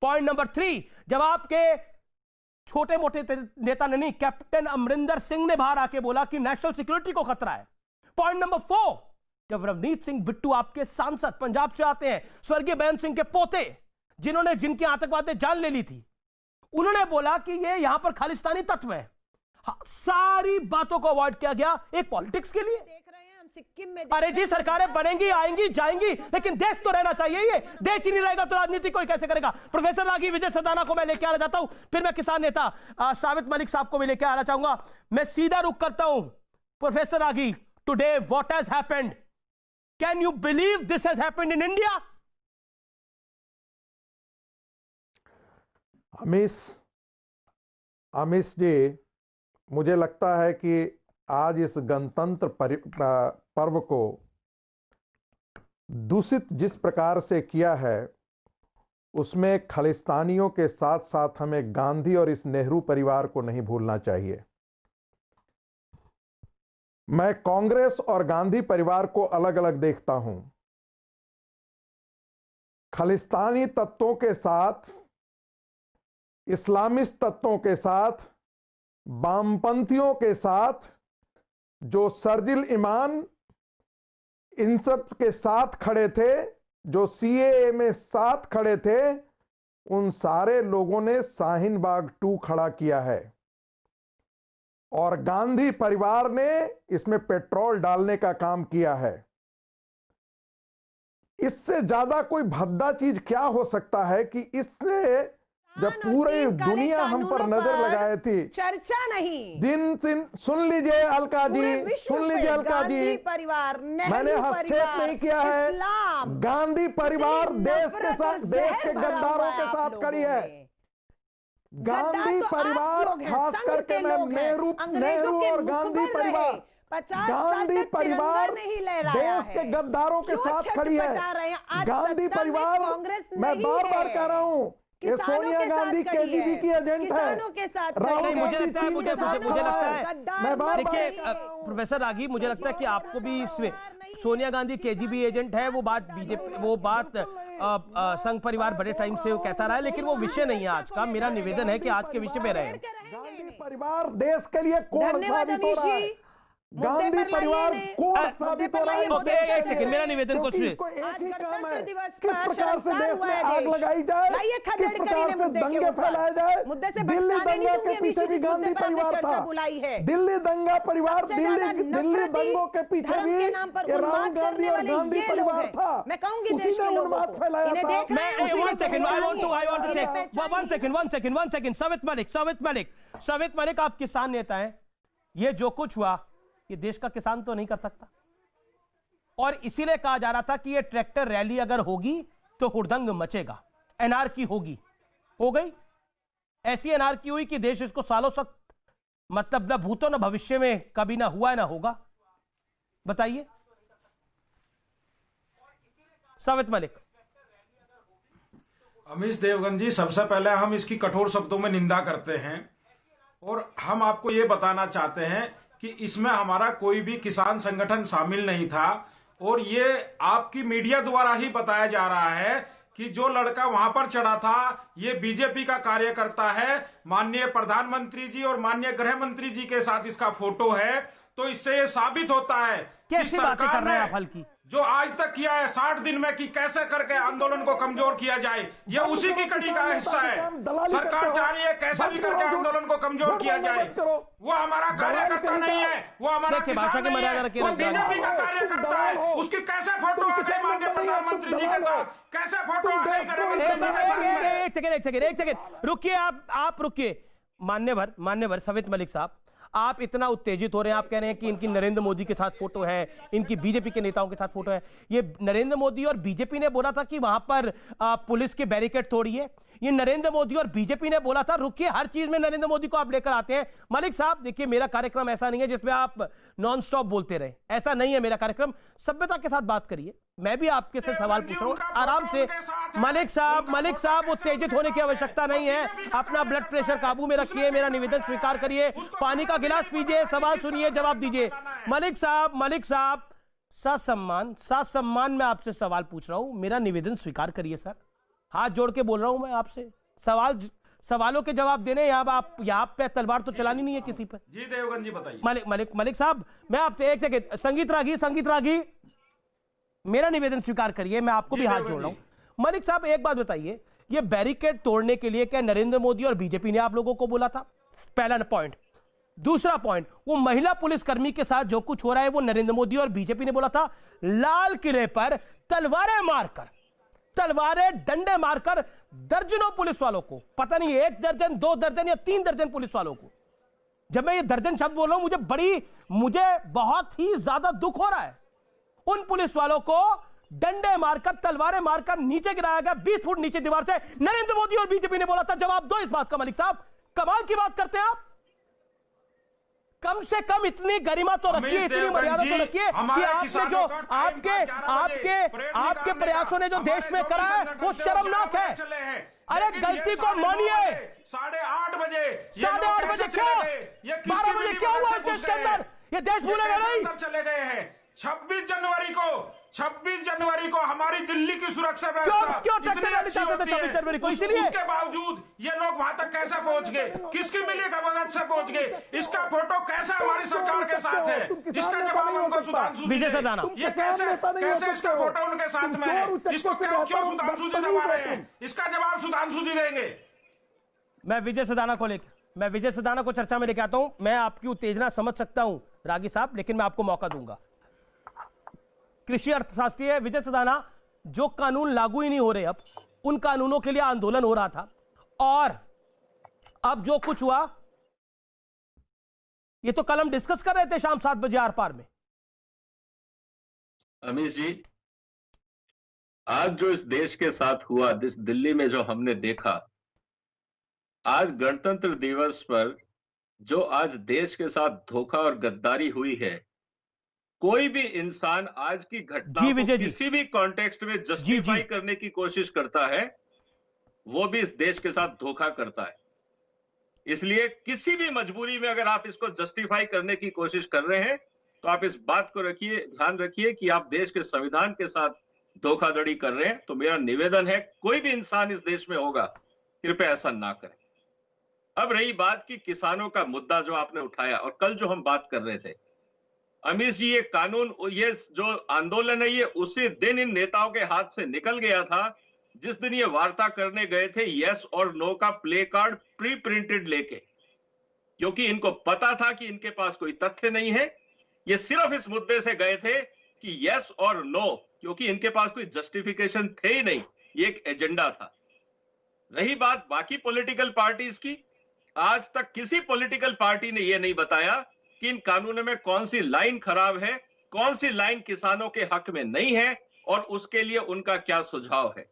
S1: पॉइंट नंबर 3, जब आपके छोटे मोटे नेता नहीं, कैप्टन अमरिंदर सिंह ने बाहर आके बोला कि नेशनल सिक्योरिटी को खतरा है। पॉइंट नंबर 4, जब रवनीत सिंह बिट्टू आपके सांसद पंजाब से आते हैं, स्वर्गीय बेअंत सिंह के पोते, जिनकी आतंकवाद ने जान ले ली थी, उन्होंने बोला कि ये यहां पर खालिस्तानी तत्व है। सारी बातों को अवॉइड किया गया एक पॉलिटिक्स के लिए।
S11: सिक्किम में
S1: अरे जी, सरकारें बनेंगी, आएंगी, जाएंगी, लेकिन देश तो रहना चाहिए। ये देश ही नहीं रहेगा तो राजनीति कोई कैसे करेगा। प्रोफेसर रागी विजय सदाना को मैं लेके आना चाहता हूं, फिर मैं किसान नेता साबित मलिक साहब को भी लेके आना चाहूंगा। मैं सीधा रुख करता हूं। Professor Ragi, today what has happened? Can you believe this has happened in India?
S12: Amish ji, मुझे लगता है कि आज इस गणतंत्र पर्व को दूषित जिस प्रकार से किया है, उसमें खालिस्तानियों के साथ साथ हमें गांधी और इस नेहरू परिवार को नहीं भूलना चाहिए। मैं कांग्रेस और गांधी परिवार को अलग अलग देखता हूं। खालिस्तानी तत्वों के साथ, इस्लामिस्ट तत्वों के साथ, वामपंथियों के साथ जो शर्जिल इमाम इन सब के साथ खड़े थे, जो सीएए में साथ खड़े थे, उन सारे लोगों ने शाहीन बाग 2 खड़ा किया है। और गांधी परिवार ने इसमें पेट्रोल डालने का काम किया है। इससे ज्यादा कोई भद्दा चीज क्या हो सकता है कि इसने जब पूरी दुनिया हम पर नजर लगाए थी,
S11: चर्चा नहीं,
S12: सुन लीजिए अलका जी, सुन लीजिए अलका जी,
S11: परिवार,
S12: मैंने हस्तक्षेप नहीं किया है। गांधी परिवार देश के साथ, देश के गद्दारों के साथ खड़ी है। गांधी परिवार, खास करके मैं नेहरू और गांधी परिवार, गांधी परिवार देश के गद्दारों के साथ खड़ी है। गांधी परिवार, मैं बार बार कह रहा हूं, ये सोनिया गांधी केजीबी की एजेंट है।
S1: मुझे लगता है, मुझे लगता है, देखिए प्रोफेसर रागी, मुझे लगता है कि आपको भी इसमें सोनिया गांधी केजीबी एजेंट है, वो बात बीजेपी, वो बात संघ परिवार बड़े टाइम से वो कहता रहा है, लेकिन वो विषय नहीं है आज का। मेरा निवेदन है कि आज के विषय पे रहे।
S12: गांधी परिवार देश के लिए कौन साबित हो रहा है? गांधी परिवार कौन साबित हो रहा है?
S1: एक सेकंड, मेरा निवेदन को सुनिए।
S12: किस प्रकार से देश में आग लगाई जाए, किस प्रकार से दंगे फैलाए जाए। दिल्ली दंगा के पीछे भी गांधी परिवार था। दिल्ली दंगा परिवार, दिल्ली दंगों के पीछे भी ये राहुल गांधी और गांधी परिवार था।
S11: मैं कहूंगी
S12: उसी ने उन्माद फैलाया था।
S1: सवित मलिक, आप किसान नेता हैं, ये जो कुछ हुआ ये देश का किसान तो नहीं कर सकता, और इसीलिए कहा जा रहा था कि ये ट्रैक्टर रैली अगर होगी तो हुड़दंग मचेगा, एनआरकी होगी। हो गई ऐसी एनआरकी हुई कि देश इसको सालों तक, मतलब न भूतो न भविष्य में कभी ना हुआ ना होगा। बताइए सवित मलिक।
S13: अमीश देवगन जी, सबसे पहले हम इसकी कठोर शब्दों में निंदा करते हैं, और हम आपको ये बताना चाहते हैं कि इसमें हमारा कोई भी किसान संगठन शामिल नहीं था, और ये आपकी मीडिया द्वारा ही बताया जा रहा है कि जो लड़का वहां पर चढ़ा था ये बीजेपी का कार्यकर्ता है। माननीय प्रधानमंत्री जी और माननीय गृह मंत्री जी के साथ इसका फोटो है। तो इससे ये साबित होता है कि
S1: कैसी बातें कर रहे हैं आप
S13: सरकार
S1: हल्की?
S13: ने जो आज तक किया है 60 दिन में कि कैसे करके आंदोलन को कमजोर किया जाए, ये उसी की कड़ी का हिस्सा है। सरकार चाह रही है कैसे भी करके आंदोलन को कमजोर किया जाए। वो हमारा कार्यकर्ता नहीं है, वो हमारा किसान नहीं है, वो बीजेपी का कार्यकर्ता है। उसकी कैसे फोटो आ गई माननीय प्रधानमंत्री जी के साथ, कैसे फोटो आ गई
S1: एक सेकंड रुकिए, आप रुकिए। मान्यवर सवित मलिक साहब, आप इतना उत्तेजित हो रहे हैं, आप कह रहे हैं कि इनकी नरेंद्र मोदी के साथ फोटो है, इनकी बीजेपी के नेताओं के साथ फोटो है। ये नरेंद्र मोदी और बीजेपी ने बोला था कि वहां पर पुलिस के बैरिकेड तोड़िए, ये नरेंद्र मोदी और बीजेपी ने बोला था। रुकिए, हर चीज में नरेंद्र मोदी को आप लेकर आते हैं। मलिक साहब देखिए, मेरा कार्यक्रम ऐसा नहीं है जिसमें आप नॉन स्टॉप बोलते रहे, ऐसा नहीं है मेरा कार्यक्रम। सभ्यता के साथ बात करिए, मैं भी आपके से सवाल पूछ रहा हूं आराम से। मलिक साहब उत्तेजित होने की आवश्यकता नहीं है, अपना ब्लड प्रेशर काबू में रखिए, मेरा निवेदन स्वीकार करिए, पानी का गिलास पीजिए, सवाल सुनिए, जवाब दीजिए। मलिक साहब ससम्मान मैं आपसे सवाल पूछ रहा हूं, मेरा निवेदन स्वीकार करिए सर, हाथ जोड़ के बोल रहा हूं मैं आपसे। सवालों के जवाब देने, यहाँ पे तलवार तो चलानी नहीं है किसी पर।
S13: जी देवगन जी बताइए।
S1: मलिक साहब, मैं आपसे एक सेकंड, संगीत रागी मेरा निवेदन स्वीकार करिए, मैं आपको भी हाथ जोड़ रहा हूं। मलिक साहब एक बात बताइए, ये बैरिकेड तोड़ने के लिए क्या नरेंद्र मोदी और बीजेपी ने आप लोगों को बोला था? पहला पॉइंट। दूसरा पॉइंट, वो महिला पुलिसकर्मी के साथ जो कुछ हो रहा है वो नरेंद्र मोदी और बीजेपी ने बोला था। लाल किले पर डंडे मारकर दर्जनों पुलिस वालों को, पता नहीं 1 दर्जन 2 दर्जन या 3 दर्जन पुलिस वालों को, जब मैं ये दर्जन शब्द बोल रहा हूं मुझे बहुत ही ज्यादा दुख हो रहा है। उन पुलिस वालों को डंडे मारकर, तलवारें मारकर नीचे गिराया गया, 20 फुट नीचे दीवार से। नरेंद्र मोदी और बीजेपी ने बोला था। जवाब दो इस बात का मलिक साहब, कमाल की बात करते हैं आप। कम से कम इतनी गरिमा तो रखिए, इतनी मर्यादा तो रखिए कि आपने जो आपके प्रयासों ने जो देश में करा है वो शर्मनाक है। अरे गलती को मानिए।
S13: 8:30 बजे
S1: क्यों? 12 बजे क्या हुआ देश के अंदर? ये देश भूलेगा नहीं।
S13: चले गए हैं 26 जनवरी को हमारी दिल्ली की सुरक्षा व्यवस्था इतनी अच्छी होती है, उसके बावजूद ये लोग वहां तक कैसे पहुंच गए? किसकी मिली मदद से पहुंच गए? इसका फोटो कैसे हमारी सरकार के साथ है? इसका जवाब उनको सुधांशु जी दें। ये कैसे इसका फोटो उनके साथ में है? इसको क्यों सुधांशु जी दबा रहे हैं? इसका जवाब सुधांशु जी देंगे।
S1: मैं विजय सदाना को चर्चा में लेके आता हूं। मैं आपकी उत्तेजना समझ सकता हूं रागी साहब, लेकिन मैं आपको मौका दूंगा। कृषि अर्थशास्त्री है विजय सदाना, जो कानून लागू ही नहीं हो रहे, अब उन कानूनों के लिए आंदोलन हो रहा था, और अब जो कुछ हुआ, ये तो कल हम डिस्कस कर रहे थे शाम 7 बजे आर पार में।
S10: अमीश जी, आज जो इस देश के साथ हुआ, जिस दिल्ली में जो हमने देखा, आज गणतंत्र दिवस पर जो आज देश के साथ धोखा और गद्दारी हुई है, कोई भी इंसान आज की घटना को किसी भी कॉन्टेक्स्ट में जस्टिफाई करने की कोशिश करता है, वो भी इस देश के साथ धोखा करता है। इसलिए किसी भी मजबूरी में अगर आप इसको जस्टिफाई करने की कोशिश कर रहे हैं, तो आप इस बात को ध्यान रखिए कि आप देश के संविधान के साथ धोखाधड़ी कर रहे हैं। तो मेरा निवेदन है, कोई भी इंसान इस देश में होगा, कृपया ऐसा ना करें। अब रही बात की किसानों का मुद्दा जो आपने उठाया, और कल जो हम बात कर रहे थे, अमीश जी, ये कानून, ये जो आंदोलन है, ये उसी दिन इन नेताओं के हाथ से निकल गया था जिस दिन ये वार्ता करने गए थे यस और नो का प्ले कार्ड प्री प्रिंटेड लेके, क्योंकि इनको पता था कि इनके पास कोई तथ्य नहीं है। ये सिर्फ इस मुद्दे से गए थे कि यस और नो, क्योंकि इनके पास कोई जस्टिफिकेशन थे ही नहीं, ये एक एजेंडा था। रही बात बाकी पॉलिटिकल पार्टीज की, आज तक किसी पॉलिटिकल पार्टी ने यह नहीं बताया कि इन कानूनों में कौन सी लाइन खराब है, कौन सी लाइन किसानों के हक में नहीं है, और उसके लिए उनका क्या सुझाव है।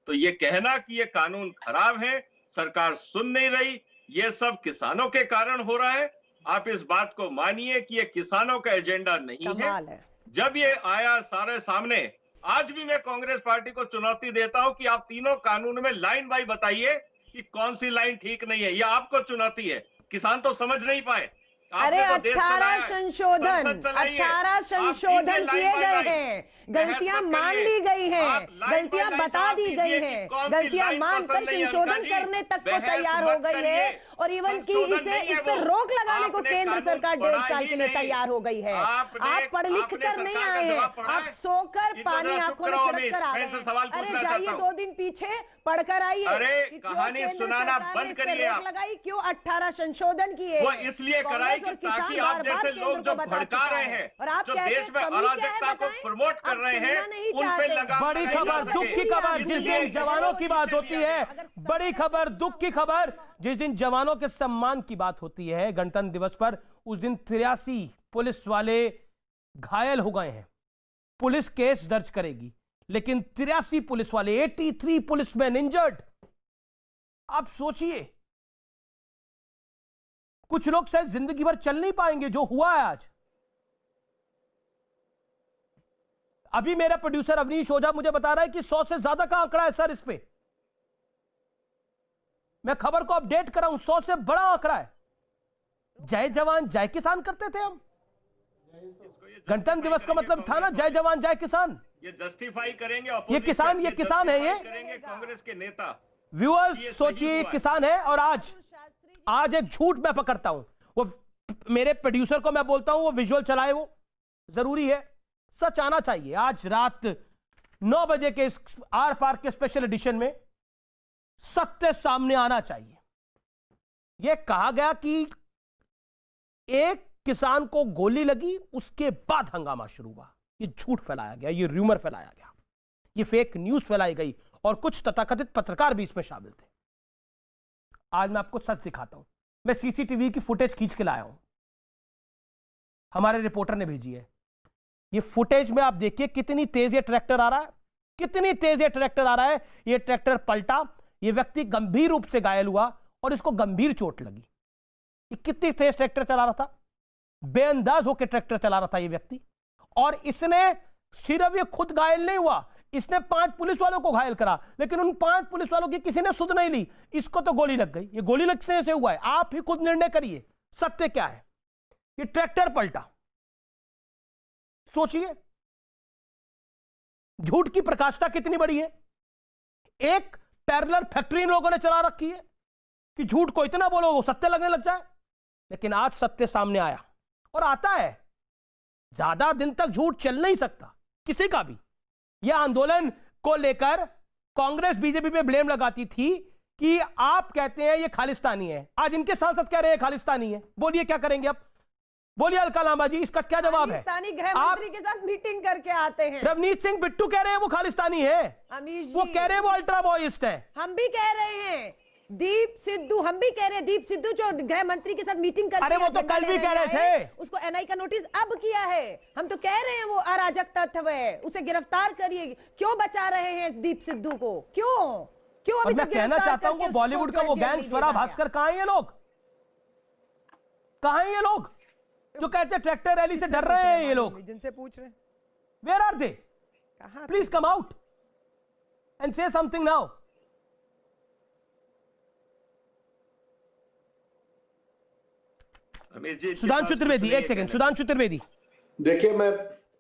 S10: तो ये कहना कि ये कानून खराब है, सरकार सुन नहीं रही, ये सब किसानों के कारण हो रहा है। आप इस बात को मानिए कि ये किसानों का एजेंडा नहीं है। जब ये आया सारे सामने, आज भी मैं कांग्रेस पार्टी को चुनौती देता हूं कि आप तीनों कानून में लाइन बाय बताइए कि कौन सी लाइन ठीक नहीं है। यह आपको चुनौती है, किसान तो समझ नहीं पाए।
S11: अरे 18 संशोधन किए गए हैं, गलतियां मान ली गई हैं, गलतियां बता दी गई हैं, गलतियां मानकर संशोधन करने तक को तैयार हो गई है, और इवन की इस पे रोक लगाने को केंद्र सरकार 1.5 साल के लिए तैयार हो गई है। आप पढ़ लिख कर नहीं आए हैं, आप सोकर पानी आंखों में छिड़क कर आ गए हैं। अरे जाइए 2 दिन पीछे पढ़कर आइए।
S14: अरे कहानी सुनाना बंद करिए। आप
S11: लगाई क्यों 18 संशोधन किए?
S14: वो इसलिए कराई कि ताकि आप जैसे लोग जो भड़का रहे हैं, जो देश में अराजकता को प्रमोट कर रहे हैं, उन पे लगा।
S1: बड़ी खबर, दुख की खबर, जिस दिन जवानों की बात होती है, बड़ी खबर, दुख की खबर, जिस दिन जवानों के सम्मान की बात होती है गणतंत्र दिवस पर, उस दिन 83 पुलिस वाले घायल हो गए हैं। पुलिस केस दर्ज करेगी, लेकिन 83 पुलिस वाले, 83 पुलिसमैन इंजर्ड। आप सोचिए, कुछ लोग शायद जिंदगी भर चल नहीं पाएंगे जो हुआ है आज। अभी मेरा प्रोड्यूसर अवनीश ओझा मुझे बता रहा है कि 100 से ज्यादा का आंकड़ा है सर इस पे। मैं खबर को अपडेट कर रहा हूं, 100 से बड़ा आंकड़ा है। जय जवान जय किसान करते थे हम। गणतंत्र दिवस का मतलब था ना जय जवान जय किसान।
S14: ये जस्टिफाई करेंगे,
S1: ये किसान है, ये
S14: करेंगे कांग्रेस के नेता।
S1: व्यूअर्स सोचिए, किसान है। और आज एक झूठ मैं पकड़ता हूं, वो मेरे प्रोड्यूसर को मैं बोलता हूं वो विजुअल चलाए, वो जरूरी है, सच आना चाहिए। आज रात 9 बजे के इस आर पार के स्पेशल एडिशन में सत्य सामने आना चाहिए। यह कहा गया कि एक किसान को गोली लगी, उसके बाद हंगामा शुरू हुआ। ये झूठ फैलाया गया, ये र्यूमर फैलाया गया, ये फेक न्यूज फैलाई गई और कुछ तथाकथित पत्रकार भी इसमें शामिल थे। आज मैं आपको सच दिखाता हूं। मैं सीसीटीवी की फुटेज खींच के लाया हूं, हमारे रिपोर्टर ने भेजी है। ये फुटेज में आप देखिए कितनी तेज ये ट्रैक्टर आ रहा है, कितनी तेज ये ट्रैक्टर आ रहा है। ये ट्रैक्टर पलटा, ये व्यक्ति गंभीर रूप से घायल हुआ और इसको गंभीर चोट लगी। ये कितनी तेज ट्रैक्टर चला रहा था, बेअंदाज होकर ट्रैक्टर चला रहा था ये व्यक्ति। और इसने सिर्फ ये खुद घायल नहीं हुआ, इसने 5 पुलिस वालों को घायल करा, लेकिन उन 5 पुलिस वालों की किसी ने सुध नहीं ली। इसको तो गोली लग गई। ये गोली लगने से हुआ है, आप ही खुद निर्णय करिए सत्य क्या है। ये ट्रैक्टर पलटा, सोचिए झूठ की प्रकाष्ठा कितनी बड़ी है। एक पैरेलल फैक्ट्री इन लोगों ने चला रखी है कि झूठ को इतना बोलो वो सत्य लगने लग जाए। लेकिन आज सत्य सामने आया और आता है। ज्यादा दिन तक झूठ चल नहीं सकता किसी का भी। यह आंदोलन को लेकर कांग्रेस बीजेपी पे ब्लेम लगाती थी कि आप कहते हैं ये खालिस्तानी है। आज इनके सांसद कह रहे हैं खालिस्तानी है। बोलिए क्या करेंगे अब? बोलिए अलका लांबा जी, इसका क्या जवाब है?
S11: गृह मंत्री के साथ मीटिंग करके आते हैं।
S1: रवनीत सिंह बिट्टू कह रहे हैं वो खालिस्तानी है, वो कह रहे हैं वो अल्ट्रा बॉयिस्ट है।
S11: हम भी कह रहे हैं, दीप सिद्धू, हम भी कह रहे हैं, दीप सिद्धू जो गृह मंत्री के साथ मीटिंग करके,
S1: अरे वो तो कल भी कह रहे थे,
S11: उसको एनआई का नोटिस अब किया है। हम तो कह रहे हैं वो अराजक तत्व है, उसे गिरफ्तार करिए। क्यों बचा रहे हैं दीप सिद्धू को? क्यों अभी
S1: मैं कहना चाहता हूं वो बॉलीवुड का वो गैंग स्वरा भास्कर, कहां है ये लोग? कहां है ये लोग जो कहते हैं ट्रैक्टर रैली से डर रहे हैं? ये लोग
S11: जिनसे पूछ रहे,
S1: where are they? Please come out and say something now. Sudhanshu Trivedi, एक सेकंड, सुधांशु त्रिवेदी।
S10: देखिए, मैं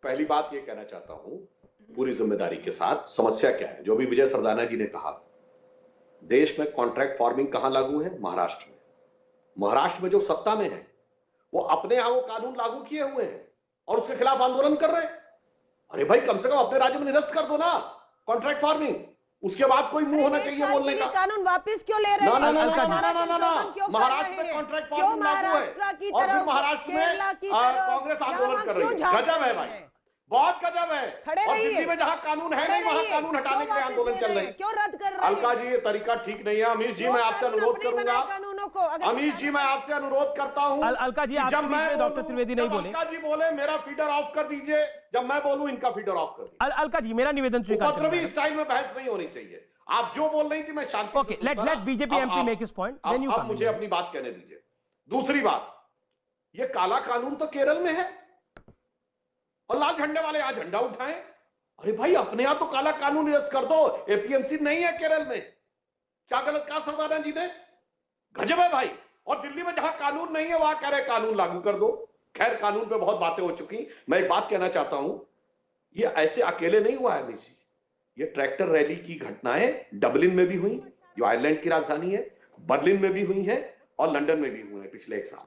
S10: पहली बात ये कहना चाहता हूं पूरी जिम्मेदारी के साथ, समस्या क्या है। जो भी विजय सरदाना जी ने कहा, देश में कॉन्ट्रैक्ट फार्मिंग कहां लागू है? महाराष्ट्र में। महाराष्ट्र में जो सत्ता में है वो अपने यहां वो कानून लागू किए हुए हैं और उसके खिलाफ आंदोलन कर रहे हैं। अरे भाई, कम से कम अपने राज्य में निरस्त कर दो ना कॉन्ट्रैक्ट फार्मिंग। उसके बाद कोई मुंह होना चाहिए बोलने का।
S11: कानून वापस क्यों ले रहे हैं?
S10: ना, महाराष्ट्र में कॉन्ट्रैक्ट फार्मिंग लागू है और फिर महाराष्ट्र में कांग्रेस आंदोलन कर रही है। गजब है भाई, बहुत गजब है। और दिल्ली में जहां कानून है नहीं वहां कानून हटाने के लिए आंदोलन चल रहे हैं।
S11: क्यों रद्द कर रहे हैं?
S10: अलका जी, ये तरीका ठीक नहीं है। अमीश जी, मैं आपसे अनुरोध करूंगा, अमीश जी मैं आपसे अनुरोध करता हूं,
S1: अलका जी जब मैं डॉक्टर त्रिवेदी नहीं बोले,
S10: अलका जी बोले मेरा फीडर ऑफ कर दीजिए, जब मैं बोलूं इनका फीडर ऑफ कर दीजिए।
S1: अलका जी, मेरा निवेदन स्वीकार करें।
S10: उपद्रवी स्टाइल में बहस नहीं होनी चाहिए। आप जो बोल रही थी मैं शांति
S1: से सुनता रहा। Let BJP MP make his point, then you come.
S10: मुझे अपनी बात कहने दीजिए। दूसरी बात, ये काला कानून तो केरल में है और लाल झंडे वाले यहां झंडा उठाएं। अरे भाई, अपने यहां तो काला कानून निरस्त कर दो। एपीएमसी नहीं है केरल में। क्या गलत कहा सरदाना जी ने? गजब है भाई। और दिल्ली में जहां कानून नहीं है वहां कह रहे कानून लागू कर दो। खैर, कानून पे बहुत बातें हो चुकी। मैं एक बात कहना चाहता हूं, ये ऐसे अकेले नहीं हुआ है अमीश जी। ये ट्रैक्टर रैली की घटनाएं डबलिन में भी हुई, जो आयरलैंड की राजधानी है, बर्लिन में भी हुई है और लंदन में भी हुए हैं पिछले 1 साल।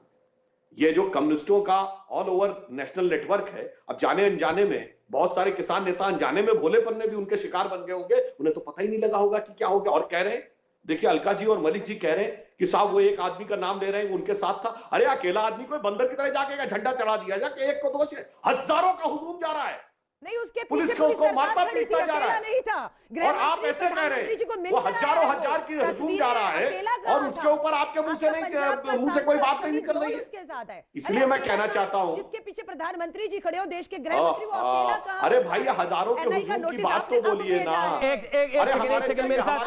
S10: ये जो कम्युनिस्टों का ऑल ओवर नेशनल नेटवर्क है, अब जाने अनजाने में बहुत सारे किसान नेता अनजाने में भोलेपन में भी उनके शिकार बन गए होंगे, उन्हें तो पता ही नहीं लगा होगा कि क्या हो गया। और कह रहे हैं, देखिए अलका जी और मलिक जी कह रहे हैं कि साहब वो एक आदमी का नाम ले रहे हैं, वो उनके साथ था। अरे अकेला आदमी कोई बंदर की तरह जाके झंडा चढ़ा दिया जाके, एक को दोष है, हजारों का हुजूम जा रहा है,
S11: नहीं उसके
S10: पुलिस को मारता पीटता जा रहा है,
S11: नहीं था।
S10: और आप ऐसे कह रहे हैं वो हजारों हजार की हुजूम जा रहा है और उसके ऊपर आपके मुंह से कोई बात नहीं निकल रही है। इसलिए मैं कहना चाहता हूँ,
S11: जिसके पीछे प्रधानमंत्री जी खड़े हो, देश के गृह मंत्री, वो अकेला कहाँ?
S10: अरे भाई हजारों के हुजूम की बात तो बोलिए ना।
S1: एक सेकंड मेरे साथ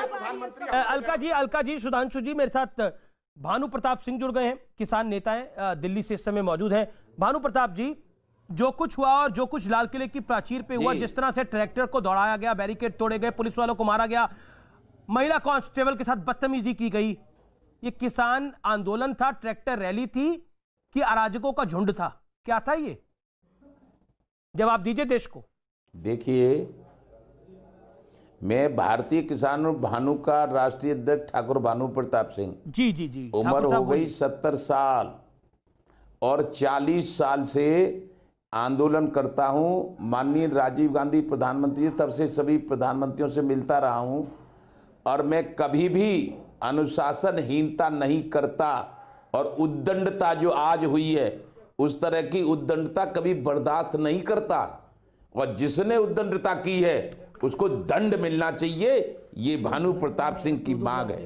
S1: अलका जी, सुधांशु जी मेरे साथ भानु प्रताप सिंह जुड़ गए हैं, किसान नेता हैं, दिल्ली से इस समय मौजूद हैं। भानु प्रताप जी, जो कुछ हुआ और जो कुछ लाल किले की प्राचीर पे हुआ, जिस तरह से ट्रैक्टर को दौड़ाया गया, बैरिकेड तोड़े गए, पुलिस वालों को मारा गया, महिला कांस्टेबल के साथ बदतमीजी की गई, ये किसान आंदोलन था, ट्रैक्टर रैली थी कि अराजकों का झुंड था? क्या था ये? जवाब दीजिए देश को।
S15: देखिए, मैं भारतीय किसान भानु का राष्ट्रीय अध्यक्ष ठाकुर भानु प्रताप सिंह
S1: जी
S15: उम्र हो गई 70 साल और 40 साल से आंदोलन करता हूं। माननीय राजीव गांधी प्रधानमंत्री तब से सभी प्रधानमंत्रियों से मिलता रहा हूं और मैं कभी भी अनुशासनहीनता नहीं करता, और उद्दंडता जो आज हुई है उस तरह की उद्दंडता कभी बर्दाश्त नहीं करता, और जिसने उद्दंडता की है उसको दंड मिलना चाहिए, ये भानु प्रताप सिंह की मांग है।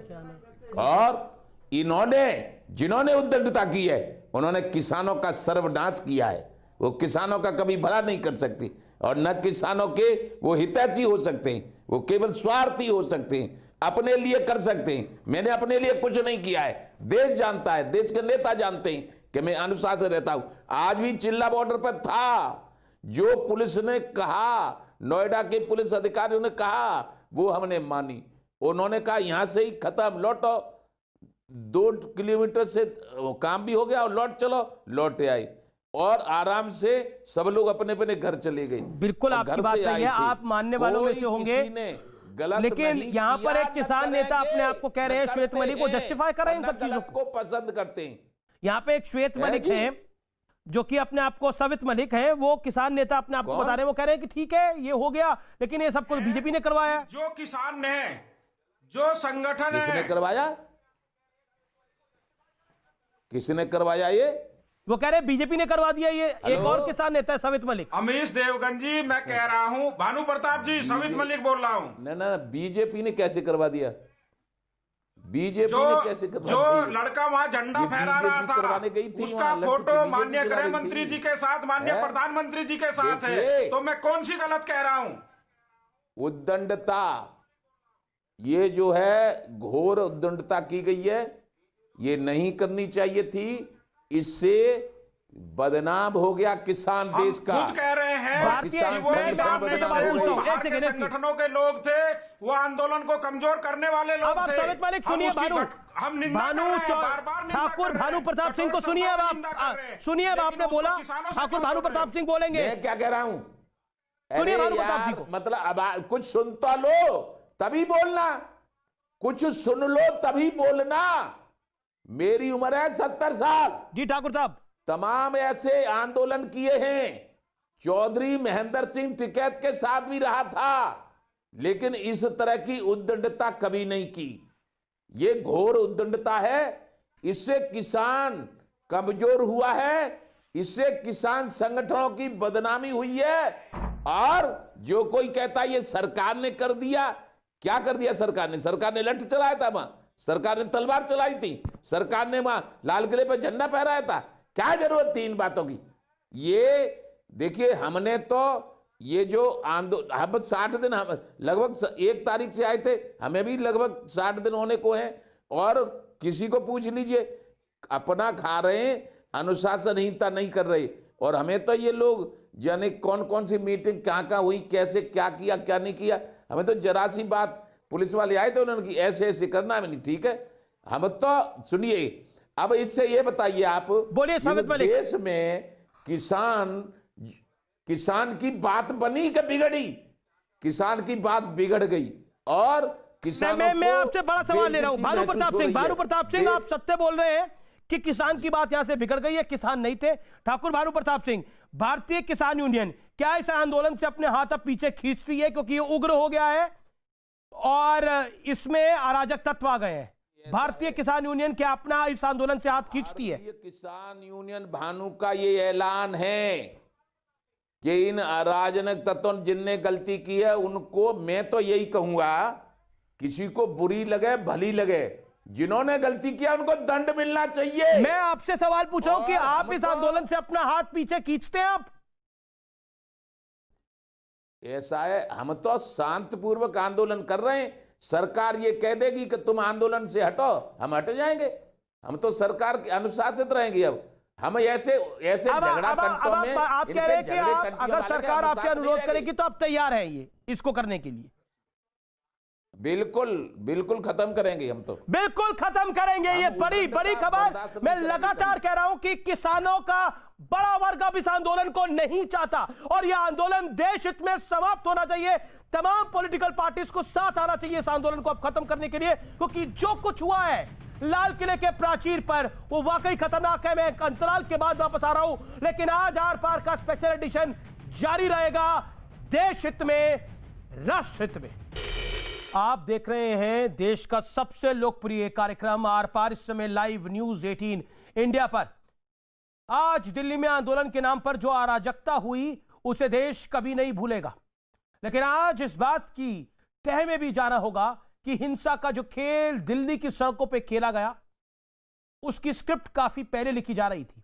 S15: और जिन्होंने उद्दंडता की है उन्होंने किसानों का सर्वनाश किया है। वो किसानों का कभी भला नहीं कर सकती और न किसानों के वो हितैषी हो सकते हैं, वो केवल स्वार्थी हो सकते हैं, अपने लिए कर सकते हैं। मैंने अपने लिए कुछ नहीं किया है, देश जानता है, देश के नेता जानते हैं कि मैं अनुशासन रहता हूं। आज भी चिल्ला बॉर्डर पर था, जो पुलिस ने कहा, नोएडा के पुलिस अधिकारियों ने कहा, वो हमने मानी। उन्होंने कहा यहां से ही खत्म, लौटो, 2 किलोमीटर से काम भी हो गया और लौट चलो, लौटे आए और आराम से सब लोग अपने अपने घर चले गए।
S1: बिल्कुल आपकी बात सही है, आप मानने वालों में से होंगे, लेकिन यहाँ पर एक किसान नेता अपने आप को कह रहे हैं, श्वेत मलिक, को जस्टिफाई कर रहे हैं इन सब चीजों
S15: को पसंद करते हैं।
S1: यहाँ पे एक श्वेत मलिक है जो कि अपने आप को सवित मलिक है, वो किसान नेता अपने आप को बता रहे हैं, वो कह रहे हैं कि ठीक है ये हो गया, लेकिन ये सब कुछ बीजेपी ने करवाया।
S13: जो किसान ने, जो संगठन है,
S15: किसने करवाया? किसने करवाया? ये
S1: वो कह रहे हैं बीजेपी ने करवा दिया। ये एक और किसान नेता है सवित मलिक।
S13: अमीश देवगन जी, मैं कह रहा हूं, भानु प्रताप जी, सवित मलिक बोल रहा हूं।
S15: ना बीजेपी ने कैसे करवा दिया? बीजेपी ने कैसे करवा दिया?
S13: जो लड़का वहां झंडा फहरा रहा था, उसका फोटो माननीय गृह मंत्री जी के साथ, माननीय प्रधानमंत्री जी के साथ है, तो मैं कौन सी गलत कह रहा हूं?
S15: उद्दंडता, ये जो है घोर उद्दंडता की गई है, ये नहीं करनी चाहिए थी। इससे बदनाम हो गया किसान देश का।
S13: खुद कह रहे हैं संगठनों के लोग थे, वो आंदोलन को कमजोर करने वाले लोग थे।
S1: सवित मलिक सुनिए, ठाकुर भानु प्रताप सिंह को सुनिए। अब आप सुनिए, अब आपने बोला ठाकुर भानु प्रताप सिंह बोलेंगे।
S15: मैं क्या कह रहा हूं?
S1: सुनिए भानु प्रताप जी को।
S15: मतलब अब कुछ सुन तो लो तभी बोलना, कुछ सुन लो तभी बोलना। मेरी उम्र है 70 साल।
S1: जी ठाकुर साहब,
S15: तमाम ऐसे आंदोलन किए हैं। चौधरी महेंद्र सिंह टिकैत के साथ भी रहा था, लेकिन इस तरह की उद्दंडता कभी नहीं की। ये घोर उद्दंडता है, इससे किसान कमजोर हुआ है, इससे किसान संगठनों की बदनामी हुई है। और जो कोई कहता है ये सरकार ने कर दिया, क्या कर दिया सरकार ने? सरकार ने लठ चलाया था वहां, सरकार ने तलवार चलाई थी, सरकार ने वहां लाल किले पर झंडा फहराया था। क्या जरूरत थी इन बातों की? ये देखिए, हमने तो ये जो आंदोलन, हम 60 दिन, हम लगभग 1 तारीख से आए थे, हमें भी लगभग 60 दिन होने को हैं। और किसी को पूछ लीजिए, अपना खा रहे हैं, अनुशासनहीनता नहीं कर रहे। और हमें तो ये लोग जाने कौन कौन सी मीटिंग कहाँ हुई, कैसे क्या किया क्या नहीं किया, हमें तो जरा सी बात, पुलिस वाले आए थे, उन्होंने की ऐसे ऐसे करना है, नहीं ठीक है। हम तो सुनिए, अब इससे ये बताइए आप,
S1: बोलिए सवित मलिक,
S15: देश में किसान की बात बनी कि बिगड़ी? किसान की बात बिगड़ गई और किसानों
S1: मैं आपसे बड़ा सवाल ले रहा हूं। भानु प्रताप सिंह, आप सत्य बोल रहे हैं कि किसान की बात यहां से बिगड़ गई है, किसान नहीं थे। ठाकुर भानु प्रताप सिंह, भारतीय किसान यूनियन क्या इस आंदोलन से अपने हाथ अब पीछे खींचती है क्योंकि ये उग्र हो गया है और इसमें अराजक तत्व आ गए हैं? भारतीय किसान यूनियन क्या अपना इस आंदोलन से हाथ खींचती है?
S15: किसान यूनियन भानु का ये ऐलान है कि इन अराजक तत्वों जिनने गलती की है उनको, मैं तो यही कहूंगा, किसी को बुरी लगे भली लगे, जिन्होंने गलती किया उनको दंड मिलना चाहिए।
S1: मैं आपसे सवाल पूछ रहा हूं कि आप इस आंदोलन से अपना हाथ पीछे खींचते हैं? आप
S15: ऐसा है, हम तो शांतिपूर्वक आंदोलन कर रहे हैं। सरकार ये कह देगी कि तुम आंदोलन से हटो, हम हट जाएंगे। हम तो सरकार के अनुशासित रहेंगे। अब हम ऐसे झगड़ा कंटों में
S1: आप कह रहे हैं कि अगर सरकार आपसे अनुरोध करेगी तो आप तैयार हैं ये इसको करने के लिए?
S15: बिल्कुल खत्म करेंगे। हम तो बिल्कुल
S1: खत्म करेंगे। ये बड़ी खबर मैं लगातार कह रहा हूं कि किसानों का बड़ा वर्ग अब इस आंदोलन को नहीं चाहता और यह आंदोलन देश हित में समाप्त होना चाहिए। तमाम पॉलिटिकल पार्टीज को साथ आना चाहिए इस आंदोलन को अब खत्म करने के लिए, क्योंकि जो कुछ हुआ है लाल किले के प्राचीर पर वो वाकई खतरनाक है। मैं अंतराल के बाद वापस आ रहा हूं, लेकिन आज आर पार का स्पेशल एडिशन जारी रहेगा, देश हित में, राष्ट्र हित में। आप देख रहे हैं देश का सबसे लोकप्रिय कार्यक्रम आर पार, इस समय लाइव न्यूज 18 इंडिया पर। आज दिल्ली में आंदोलन के नाम पर जो अराजकता हुई उसे देश कभी नहीं भूलेगा, लेकिन आज इस बात की तह में भी जाना होगा कि हिंसा का जो खेल दिल्ली की सड़कों पे खेला गया उसकी स्क्रिप्ट काफी पहले लिखी जा रही थी,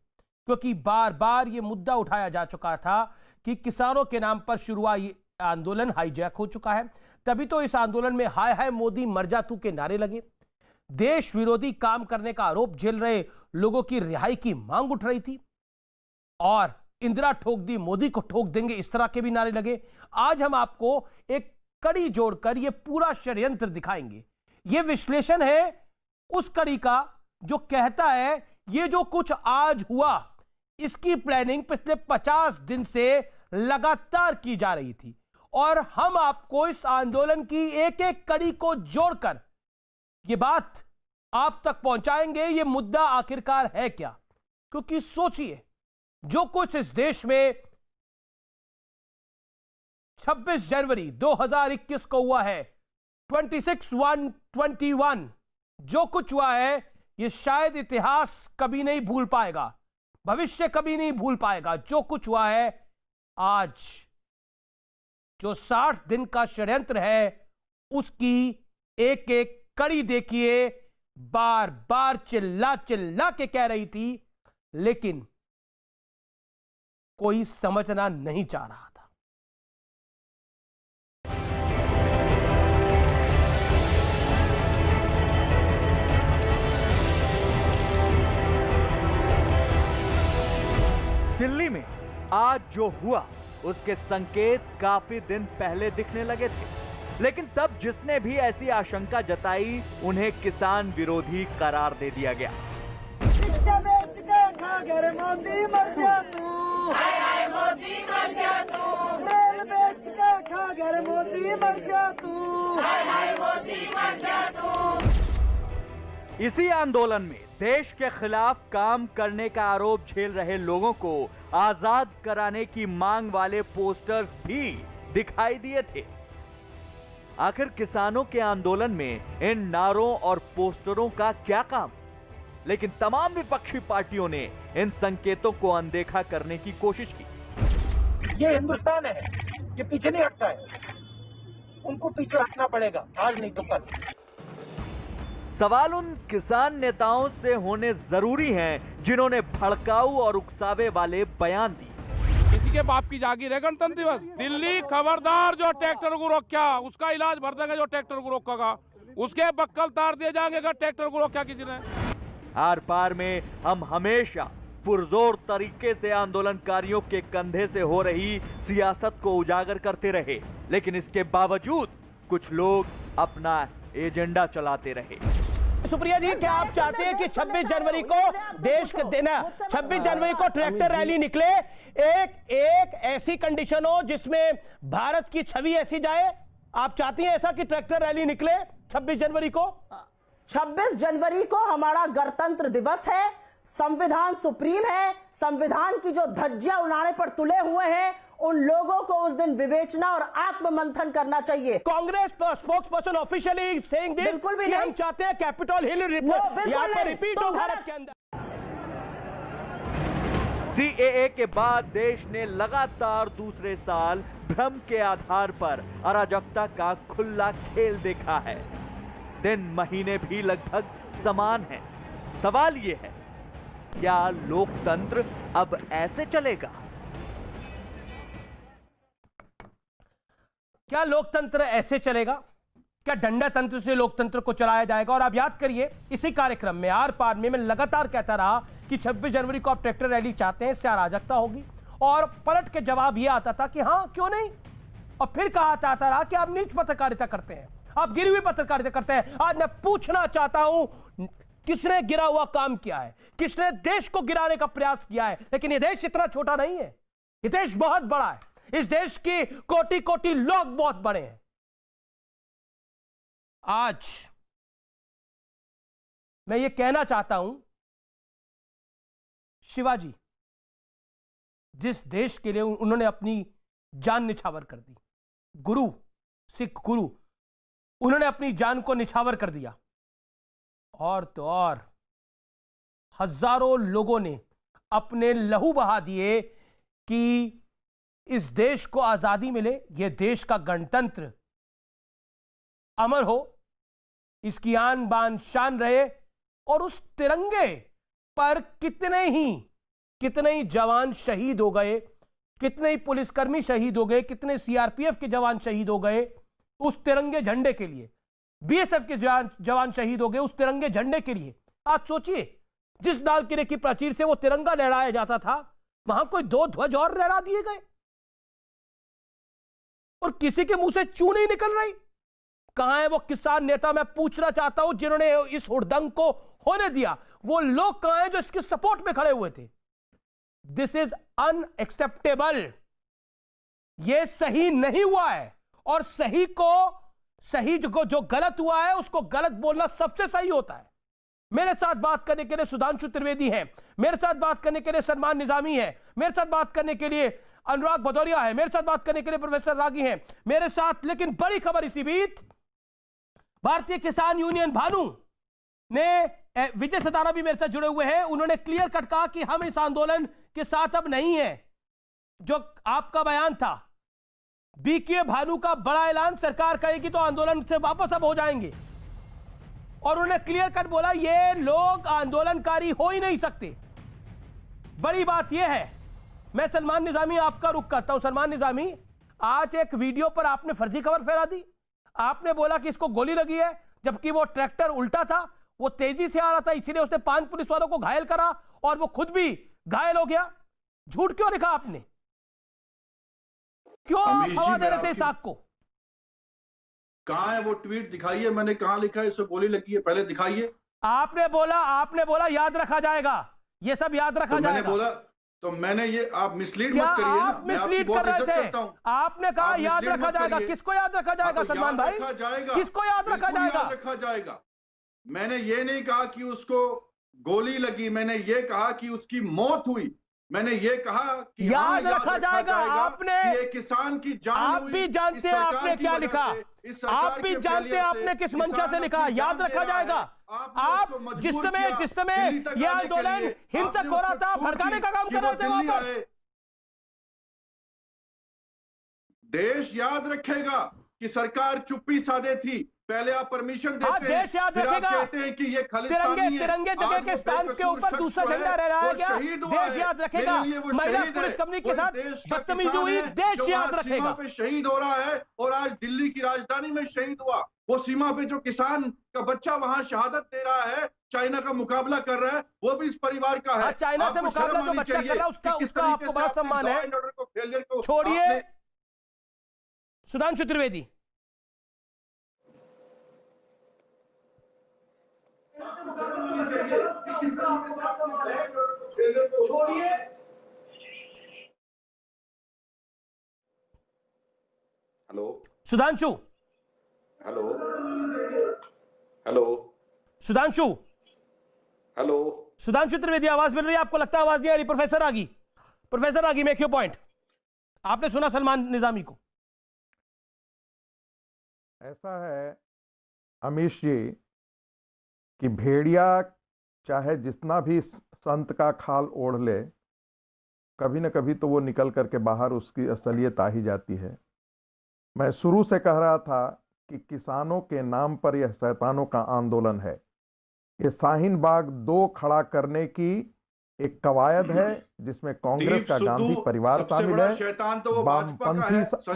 S1: क्योंकि बार बार यह मुद्दा उठाया जा चुका था कि किसानों के नाम पर शुरू हुआ ये आंदोलन हाईजैक हो चुका है। तभी तो इस आंदोलन में हाय हाय मोदी मर जा तू के नारे लगे, देश विरोधी काम करने का आरोप झेल रहे लोगों की रिहाई की मांग उठ रही थी और इंदिरा ठोक दी मोदी को ठोक देंगे इस तरह के भी नारे लगे। आज हम आपको एक कड़ी जोड़कर यह पूरा षड्यंत्र दिखाएंगे। यह विश्लेषण है उस कड़ी का जो कहता है ये जो कुछ आज हुआ इसकी प्लानिंग पिछले 50 दिन से लगातार की जा रही थी और हम आपको इस आंदोलन की एक एक कड़ी को जोड़कर ये बात आप तक पहुंचाएंगे ये मुद्दा आखिरकार है क्या। क्योंकि सोचिए जो कुछ इस देश में 26 जनवरी 2021 को हुआ है, 26/1/21 जो कुछ हुआ है ये शायद इतिहास कभी नहीं भूल पाएगा, भविष्य कभी नहीं भूल पाएगा। जो कुछ हुआ है आज, जो 60 दिन का षड्यंत्र है उसकी एक एक कड़ी देखिए। बार बार चिल्ला चिल्ला के कह रही थी लेकिन कोई समझना नहीं चाह रहा था।
S2: दिल्ली में आज जो हुआ उसके संकेत काफी दिन पहले दिखने लगे थे, लेकिन तब जिसने भी ऐसी आशंका जताई उन्हें किसान विरोधी करार दे दिया गया।
S16: शिक्षा बेच के खा घर मोदी मर जा तू, हाय हाय मोदी मर जा तू, रेल बेच के खा घर मोदी मर जा तू, हाय हाय मोदी मर जा तू।
S2: इसी आंदोलन में देश के खिलाफ काम करने का आरोप झेल रहे लोगों को आजाद कराने की मांग वाले पोस्टर्स भी दिखाई दिए थे। आखिर किसानों के आंदोलन में इन नारों और पोस्टरों का क्या काम? लेकिन तमाम विपक्षी पार्टियों ने इन संकेतों को अनदेखा करने की कोशिश की।
S17: ये हिंदुस्तान है, ये पीछे नहीं हटता है, उनको पीछे हटना पड़ेगा, आज नहीं तो कल।
S2: सवाल उन किसान नेताओं से होने जरूरी हैं जिन्होंने भड़काऊ और उकसावे वाले बयान दिए।
S6: किसी के बाप की जागीर है गणतंत्र दिवस। दिल्ली खबरदार, जो ट्रैक्टर को रोका उसका इलाज भर देगा, जो ट्रैक्टर को रोकेगा उसके बक्कल तार दिए जाएंगे अगर ट्रैक्टर को रोका किसी ने।
S2: आर पार में हम हमेशा पुरजोर तरीके से आंदोलनकारियों के कंधे से हो रही सियासत को उजागर करते रहे, लेकिन इसके बावजूद कुछ लोग अपना एजेंडा चलाते रहे।
S1: सुप्रिया जी, क्या आप चाहते हैं कि 26 जनवरी को देश का देना, 26 जनवरी को ट्रैक्टर रैली निकले, एक ऐसी कंडीशन हो जिसमें भारत की छवि ऐसी जाए? आप चाहती हैं ऐसा कि ट्रैक्टर रैली निकले 26 जनवरी को?
S18: 26 जनवरी को हमारा गणतंत्र दिवस है, संविधान सुप्रीम है, संविधान की जो धज्जियां उड़ाने पर तुले हुए हैं उन लोगों को उस दिन विवेचना और आत्ममंथन करना चाहिए।
S1: Congress spokes person officially saying this,
S18: बिल्कुल भी
S1: कि
S18: नहीं।
S1: हम चाहते हैं कैपिटल हिल रिपोर्ट यहाँ पर रिपीट हो भारत के अंदर।
S2: सीएए के बाद देश ने लगातार दूसरे साल भ्रम के आधार पर अराजकता का खुला खेल देखा है। दिन महीने भी लगभग समान हैं। सवाल यह है, क्या लोकतंत्र अब ऐसे चलेगा?
S1: क्या लोकतंत्र ऐसे चलेगा? क्या डंडा तंत्र से लोकतंत्र को चलाया जाएगा? और आप याद करिए, इसी कार्यक्रम में आर पार में मैं लगातार कहता रहा कि 26 जनवरी को आप ट्रैक्टर रैली चाहते हैं, इससे अराजकता होगी, और पलट के जवाब यह आता था कि हाँ क्यों नहीं। और फिर कहा जाता रहा कि आप नीच पत्रकारिता करते हैं, आप गिरी हुई पत्रकारिता करते हैं। आज मैं पूछना चाहता हूं, किसने गिरा हुआ काम किया है? किसने देश को गिराने का प्रयास किया है? लेकिन यह देश इतना छोटा नहीं है, यह देश बहुत बड़ा है। इस देश के कोटि कोटि लोग बहुत बड़े हैं। आज मैं ये कहना चाहता हूं, शिवाजी जिस देश के लिए उन्होंने अपनी जान निछावर कर दी, गुरु, सिख गुरु, उन्होंने अपनी जान को निछावर कर दिया, और तो और हजारों लोगों ने अपने लहू बहा दिए कि इस देश को आजादी मिले, यह देश का गणतंत्र अमर हो, इसकी आन बान शान रहे। और उस तिरंगे पर कितने ही जवान शहीद हो गए, कितने ही पुलिसकर्मी शहीद हो गए, कितने सीआरपीएफ के जवान शहीद हो गए उस तिरंगे झंडे के लिए, बीएसएफ के जवान शहीद हो गए उस तिरंगे झंडे के लिए। आज सोचिए, जिस लाल किले की प्राचीर से वो तिरंगा लहराया जाता था, वहां कोई 2 ध्वज और लहरा दिए गए और किसी के मुंह से चू नहीं निकल रही। कहां है वो किसान नेता, मैं पूछना चाहता हूं, जिन्होंने इस हुड़दंग को होने दिया? वो लोग कहां हैं जो इसके सपोर्ट में खड़े हुए थे? This is unacceptable. ये सही नहीं हुआ है, और सही जो गलत हुआ है उसको गलत बोलना सबसे सही होता है। मेरे साथ बात करने के लिए सुधांशु त्रिवेदी हैं, मेरे साथ बात करने के लिए सलमान निजामी है, मेरे साथ बात करने के लिए अनुराग भदौरिया है, मेरे साथ बात करने के लिए प्रोफेसर रागी हैं मेरे साथ। लेकिन बड़ी खबर इसी बीच, भारतीय किसान यूनियन भानु ने, विजय सताना भी मेरे साथ जुड़े हुए हैं, उन्होंने क्लियर कट कहा कि हम इस आंदोलन के साथ अब नहीं है। जो आपका बयान था, बीके भानु का बड़ा ऐलान, सरकार कहेगी तो आंदोलन से वापस अब हो जाएंगे, और उन्होंने क्लियर कट बोला ये लोग आंदोलनकारी हो ही नहीं सकते। बड़ी बात यह है, मैं सलमान निजामी आपका रुख करता हूं। सलमान निजामी, आज एक वीडियो पर आपने फर्जी खबर फैला दी। आपने बोला कि इसको गोली लगी है, जबकि वो ट्रैक्टर उल्टा था, वो तेजी से आ रहा था, इसीलिए उसने 5 पुलिस वालों को घायल करा और वो खुद भी घायल हो गया। झूठ क्यों लिखा आपने? क्यों आप हवा दे रहे थे इस आग को?
S19: कहां है वो ट्वीट? दिखाइए, मैंने कहां लिखा है इसको गोली लगी है, पहले दिखाइए।
S1: आपने बोला याद रखा जाएगा, ये सब याद रखा जाएगा।
S19: मैंने बोला तो मैंने ये, आप मिसलीड मत करिए ना।
S1: आप मिसलीड कर रहे थे। आपने कहा याद रखा जाएगा, किसको याद रखा जाएगा सलमान भाई? किसको याद रखा जाएगा?
S19: याद रखा जाएगा। मैंने ये नहीं कहा कि उसको गोली लगी, मैंने ये कहा कि उसकी मौत हुई। मैंने ये कहा कि
S1: याद रखा जाएगा। आपने,
S19: ये किसान की जान
S1: आप भी जानते हैं आपने क्या लिखा, आप भी जानते हैं आपने किस मंशा से लिखा। याद रखा जाएगा। आप जिस समय यह आंदोलन हिंसक हो रहा था, भड़काने का काम कर रहे थे वहां पर।
S19: देश याद रखेगा कि सरकार चुप्पी साधे थी। पहले आप परमिशन देते हैं,
S1: देश याद
S19: फिर आप
S1: रखेगा।
S19: कहते हैं कि ये खालिस्तानी है।
S1: तिरंगे जगह के स्थान के ऊपर दूसरा झंडा लहराया गया। देश याद रखेगा। महिला पुलिस कंपनी के साथ बदतमीजी हुई, देश याद रखेगा।
S19: सीमा पे शहीद हो रहा है, और आज दिल्ली की राजधानी में शहीद हुआ। वो सीमा पे जो किसान का बच्चा वहां शहादत दे रहा है, चाइना का मुकाबला कर रहा है, वो भी इस परिवार का है।
S1: चाइना से मुकाबला जो बच्चा कर रहा है उसका आपको बड़ा सम्मान है। छोड़िए Sudhanshu Trivedi,
S19: hello
S1: Sudhanshu,
S10: hello hello
S1: Sudhanshu,
S10: hello
S1: Sudhanshu Trivedi, आवाज मिल रही है आपको? लगता है आवाज नहीं आ रही। प्रोफेसर आगी, प्रोफेसर आगी, मेक योर पॉइंट। आपने सुना सलमान निजामी को?
S12: ऐसा है अमीश जी कि भेड़िया चाहे जितना भी संत का खाल ओढ़ ले, कभी न कभी तो वो निकल करके बाहर उसकी असलियत आ ही जाती है। मैं शुरू से कह रहा था कि किसानों के नाम पर यह शैतानों का आंदोलन है। ये शाहीन बाग 2 खड़ा करने की एक कवायद है जिसमें कांग्रेस का गांधी परिवार शामिल है,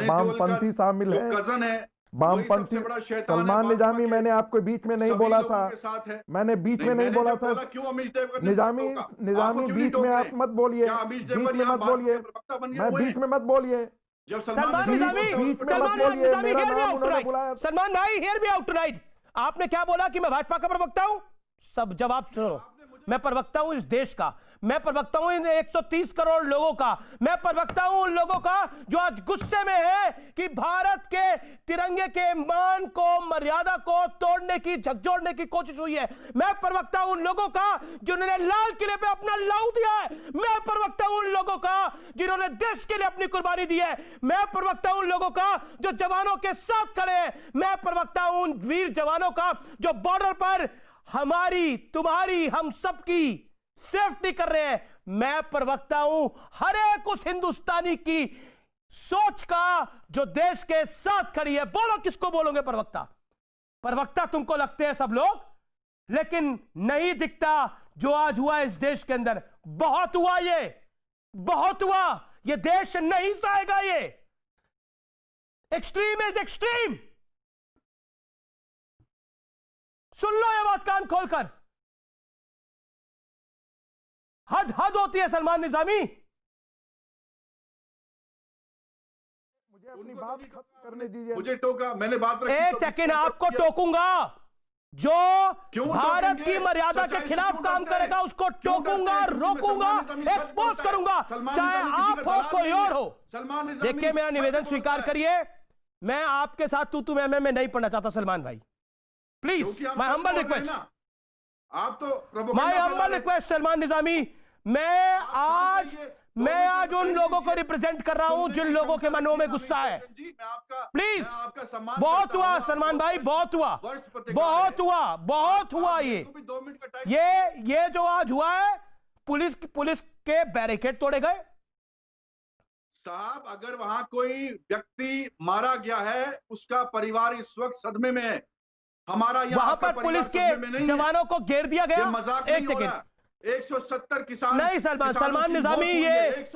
S12: वामपंथी शामिल है,
S19: कजन है,
S12: वामपंथी। सलमान निजामी, मैंने आपको बीच में नहीं बोला था, मैंने बीच में नहीं बोला था। निजामी बीच में आप मत बोलिए, बीच में मत बोलिए, मैं बीच में मत बोलिए।
S1: सलमान भाई, हियर मी आउट टुनाइट। आपने क्या बोला कि मैं भाजपा का प्रवक्ता हूं? सब जवाब सुनो। मैं प्रवक्ता हूं इस देश का, मैं प्रवक्ता हूं इन 130 करोड़ लोगों का, मैं प्रवक्ता हूं उन लोगों का जो आज गुस्से में है कि भारत के तिरंगे के मान को, मर्यादा को तोड़ने की, झकझोरने की कोशिश हुई है। मैं प्रवक्ता हूं उन लोगों का जिन्होंने लाल किले पे अपना लहू दिया है। मैं प्रवक्ता हूं उन लोगों का जिन्होंने देश के लिए अपनी कुर्बानी दी है। मैं प्रवक्ता हूं उन लोगों का जो जवानों के साथ खड़े हैं। मैं प्रवक्ता हूं उन वीर जवानों का जो बॉर्डर पर हमारी, तुम्हारी, हम सबकी सेफ्टी कर रहे हैं। मैं प्रवक्ता हूं हर एक उस हिंदुस्तानी की सोच का जो देश के साथ खड़ी है। बोलो किसको बोलोगे प्रवक्ता? प्रवक्ता तुमको लगते हैं सब लोग, लेकिन नहीं दिखता जो आज हुआ इस देश के अंदर। बहुत हुआ, ये बहुत हुआ। ये देश नहीं सहेगा। ये एक्सट्रीम इज एक्सट्रीम। सुन लो ये बात कान खोलकर। हद हद होती है सलमान निजामी।
S12: मुझे अपनी बात खत्म करने दीजिए।
S19: मुझे टोका, मैंने बात रखी।
S1: एक सेकेंड, आपको टोकूंगा। जो भारत की मर्यादा के खिलाफ काम करेगा उसको टोकूंगा, रोकूंगा, एक्सपोज करूंगा, चाहे आप हो कोई और हो। देखिए, मेरा निवेदन स्वीकार करिए। मैं आपके साथ तू मैं नहीं पढ़ना चाहता सलमान भाई, प्लीज। माय हम्बल रिक्वेस्ट,
S19: आप तो
S1: my humble request Salman Nizami. मैं आज उन लोगों को रिप्रेजेंट कर रहा हूं जिन लोगों के मनों में गुस्सा है। प्लीज, बहुत हुआ सलमान भाई, बहुत हुआ, बहुत हुआ, बहुत हुआ। ये जो आज हुआ है, पुलिस के बैरिकेड तोड़े गए।
S19: साहब, अगर वहां कोई व्यक्ति मारा गया है, उसका परिवार इस वक्त सदमे में है। हमारा वहां
S1: पर पुलिस के जवानों को घेर दिया गया।
S19: मजाक नहीं हो रहा। 170 किसान
S1: नहीं सलमान निजामी,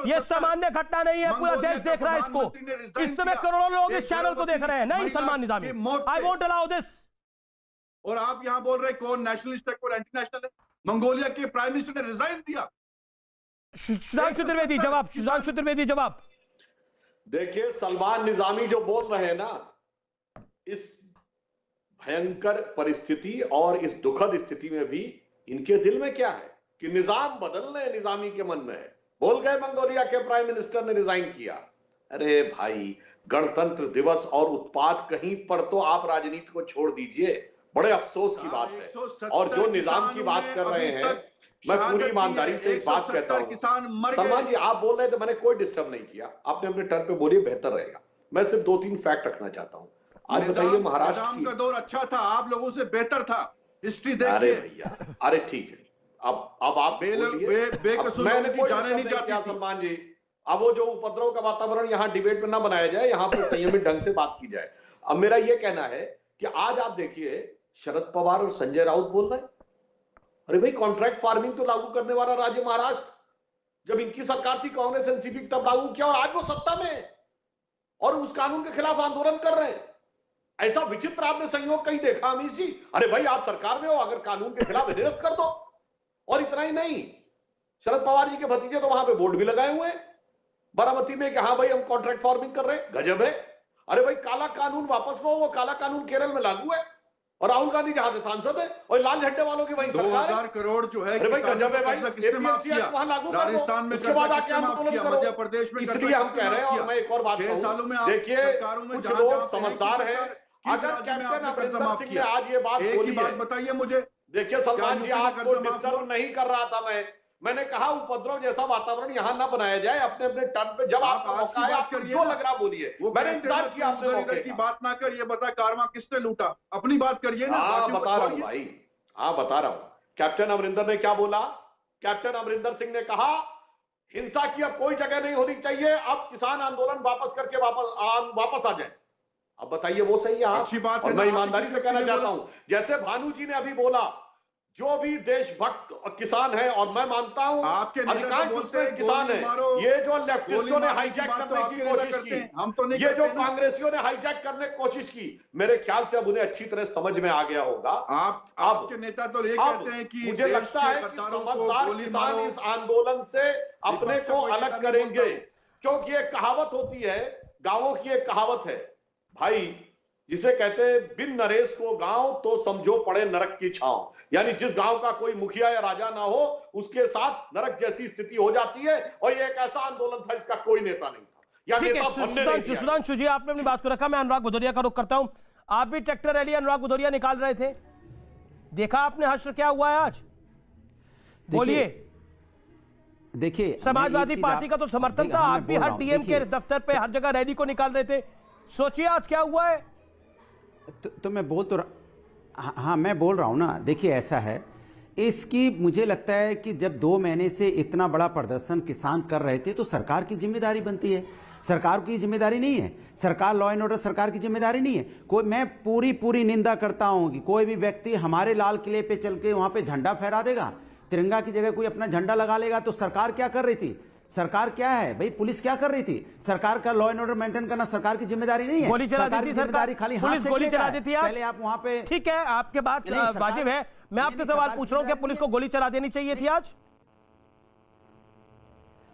S1: ये सामान्य घटना नहीं है। पूरा देश देख रहा है इसको। इस समय करोड़ों लोग इस चैनल को देख रहे हैं। नहीं Salman Nizami, I won't allow this.
S19: और आप यहां बोल रहे कौन नेशनलिस्ट है, कौन एंटी नेशनल है? मंगोलिया के प्राइम मिनिस्टर ने रिजाइन दिया।
S1: सुधांशु त्रिवेदी जवाब, सुधांशु त्रिवेदी जवाब।
S10: देखिए, सलमान निजामी जो बोल रहे हैं ना, इस भयंकर परिस्थिति और इस दुखद स्थिति में भी इनके दिल में क्या है कि निजाम बदलने निजामी के मन में है। बोल गए मंगोलिया के प्राइम मिनिस्टर ने रिजाइन किया। अरे भाई, गणतंत्र दिवस और उत्पात कहीं पर तो आप राजनीति को छोड़ दीजिए। बड़े अफसोस की बात है। और जो निजाम की बात कर रहे हैं, मैं पूरी ईमानदारी से एक बात कहता हूं। सलमान जी, आप बोल रहे थे, मैंने कोई डिस्टर्ब नहीं किया। आपने अपने टर्न पे बोलिए, बेहतर रहेगा। मैं सिर्फ 2-3 फैक्ट रखना चाहता हूं। आज बताइए, महाराष्ट्र
S19: का दौर अच्छा था, आप लोगों से बेहतर था। हिस्ट्री देखिए।
S10: अरे भैया, अरे ठीक है, अब आप
S19: बेकसूर जाने नहीं चाहती
S10: सलमान जी। अब वो जो उपद्रव का वातावरण यहाँ डिबेट में ना बनाया जाए, यहाँ पे संयमित ढंग से बात की जाए। अब मेरा ये कहना है कि आज आप देखिए, शरद पवार और संजय राउत बोल रहे हैं, अरे भाई, कॉन्ट्रैक्ट फार्मिंग तो लागू करने वाला राज्य महाराष्ट्र। जब इनकी सरकार थी कांग्रेस एनसीपी, तब लागू किया, और आज वो सत्ता में और उस कानून के खिलाफ आंदोलन कर रहे हैं। ऐसा विचित्र आपने संयोग कहीं देखा अमीश जी? अरे भाई, आप सरकार में हो, अगर कानून के खिलाफ निरस्त कर दो। और इतना ही नहीं, शरद पवार जी के भतीजे तो वहां पे बोर्ड भी लगाए हुए हैं बारामती में कि हाँ भाई, हम कॉन्ट्रैक्ट फार्मिंग कर रहे हैं। गजब है। अरे भाई, काला कानून वापस लो। वो काला कानून केरल में लागू है और राहुल गांधी जहां से सांसद है, और लाल झंडे वालों की वही सरकार है।
S19: 2000 करोड़ जो है,
S10: भाई गजब है भाई।
S19: वहां लागू, राजस्थान में
S10: उसके बाद आके आंदोलन करो।
S19: मध्य प्रदेश में,
S10: इसलिए हम कह रहे हैं। और मैं एक और बात कहूं, देखिए, कुछ लोग समझदार हैं
S19: किस राज्य में आपने कर्जा माफ किया?
S10: आज ये बात
S19: एक ही बात बताइए मुझे।
S10: देखिए सलमान जी, आपको डिस्टर्ब नहीं कर रहा था मैंने कहा उपद्रव जैसा वातावरण यहाँ ना बनाया जाए। अपने अपने टर्न पे जब आपका मौका है, आपको जो लग रहा बोलिए। मैंने इंतजार किया आपने मौके
S19: की बात ना कर, ये बता कारवां किसने लूटा, अपनी बात करिए ना।
S10: बता रहा हूँ भाई, बता रहा हूँ। कैप्टन अमरिंदर ने क्या बोला? कैप्टन अमरिंदर सिंह ने कहा हिंसा की अब कोई जगह नहीं होनी चाहिए, अब किसान आंदोलन वापस करके वापस आ जाए। अब बताइए वो सही है?
S19: अच्छी बात
S10: और मैं ईमानदारी से कहना चाहता हूं, जैसे भानु जी ने अभी बोला, जो भी देशभक्त किसान है, और मैं मानता हूं अधिकांश उसमें किसान है, ये जो लेफ्टिस्टों ने हाईजैक करने की कोशिश की, ये जो कांग्रेसियों ने हाईजैक करने की कोशिश की, मेरे ख्याल से अब उन्हें अच्छी तरह समझ में आ गया होगा।
S19: आपके नेता तो ये कहते हैं कि
S10: मुझे लगता है कि समझदार किसान इस आंदोलन से अपने को अलग करेंगे, क्योंकि एक कहावत होती है, गांवों की एक कहावत है भाई, जिसे कहते हैं बिन नरेश को गांव तो समझो पड़े नरक की छांव। यानी जिस गांव का कोई मुखिया या राजा ना हो, उसके साथ नरक जैसी स्थिति हो जाती है। और ये एक ऐसा आंदोलन था जिसका कोई नेता नहीं था।
S1: सुधांशु जी, आपने अपनी बात को रखा। मैं अनुराग भदौरिया का रुख करता हूं। आप भी ट्रैक्टर रैली अनुराग भदौरिया निकाल रहे थे, देखा आपने हश्र क्या हुआ है आज? बोलिए।
S20: देखिए,
S1: समाजवादी पार्टी का तो समर्थन था, आप भी हर डीएम के दफ्तर पे हर जगह रैली को निकाल रहे थे। सोचिए आज क्या हुआ है।
S20: तो मैं बोल तो हाँ मैं बोल रहा हूँ ना। देखिए ऐसा है, इसकी मुझे लगता है कि जब 2 महीने से इतना बड़ा प्रदर्शन किसान कर रहे थे तो सरकार की जिम्मेदारी बनती है। सरकार की जिम्मेदारी नहीं है, सरकार लॉ एंड ऑर्डर सरकार की जिम्मेदारी नहीं है। मैं पूरी निंदा करता हूँ कि कोई भी व्यक्ति हमारे लाल किले पे चल के वहाँ पे झंडा फहरा देगा, तिरंगा की जगह कोई अपना झंडा लगा लेगा। तो सरकार क्या कर रही थी? सरकार क्या है भाई? पुलिस क्या कर रही थी? सरकार का लॉ एंड ऑर्डर मेंटेन करना सरकार की जिम्मेदारी नहीं है।
S1: गोली चला दी थी सरकार,
S20: खाली
S1: पुलिस गोली चला दी थी आज।
S20: पहले आप वहां पे,
S1: ठीक है, आपके बात वाजिब है। मैं आपसे सवाल पूछ रहा हूं कि पुलिस को गोली चला देनी चाहिए थी आज?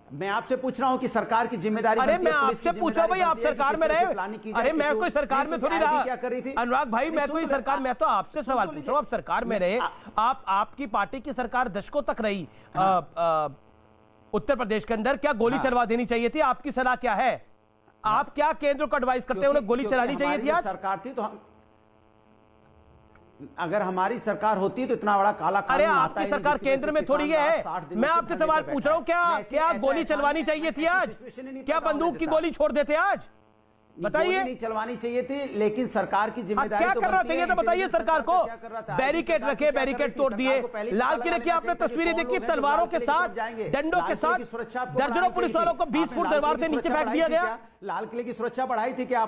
S20: मैं आपसे पूछ रहा हूं कि सरकार की जिम्मेदारी।
S1: अरे मैं आपसे पूछ रहा हूं भाई, आप सरकार में रहे। अरे मैं कोई सरकार में थोड़ी रहा।
S20: क्या कर रही थी
S1: अनुराग भाई? मैं कोई सरकार, मैं तो आपसे सवाल पूछ रहा हूं। आप सरकार में रहे, आपकी पार्टी की सरकार दशकों तक रही उत्तर प्रदेश के अंदर, क्या गोली चलवा देनी चाहिए थी? आपकी सलाह क्या है? आप क्या केंद्र को एडवाइस करते हैं? उन्हें गोली चलानी चाहिए थी आज?
S20: सरकार थी तो हम, अगर हमारी सरकार होती तो इतना बड़ा काला कानून।
S1: अरे आपकी सरकार केंद्र में थोड़ी है। मैं आपसे सवाल पूछ रहा हूं, क्या गोली चलवानी चाहिए थी आज? क्या बंदूक की गोली छोड़ देते आज? बताइए।
S20: नहीं चलवानी चाहिए थी, लेकिन सरकार की जिम्मेदारी
S1: क्या करना चाहिए था बताइए सरकार को? बैरिकेड रखे, बैरिकेड तोड़ दिए। लाल किले की आपने तस्वीरें देखी, तलवारों के साथ, डंडों के साथ, दर्जनों पुलिस वालों को 20 फुट दरबार से नीचे फेंक दिया गया।
S20: लाल किले की सुरक्षा बढ़ाई थी क्या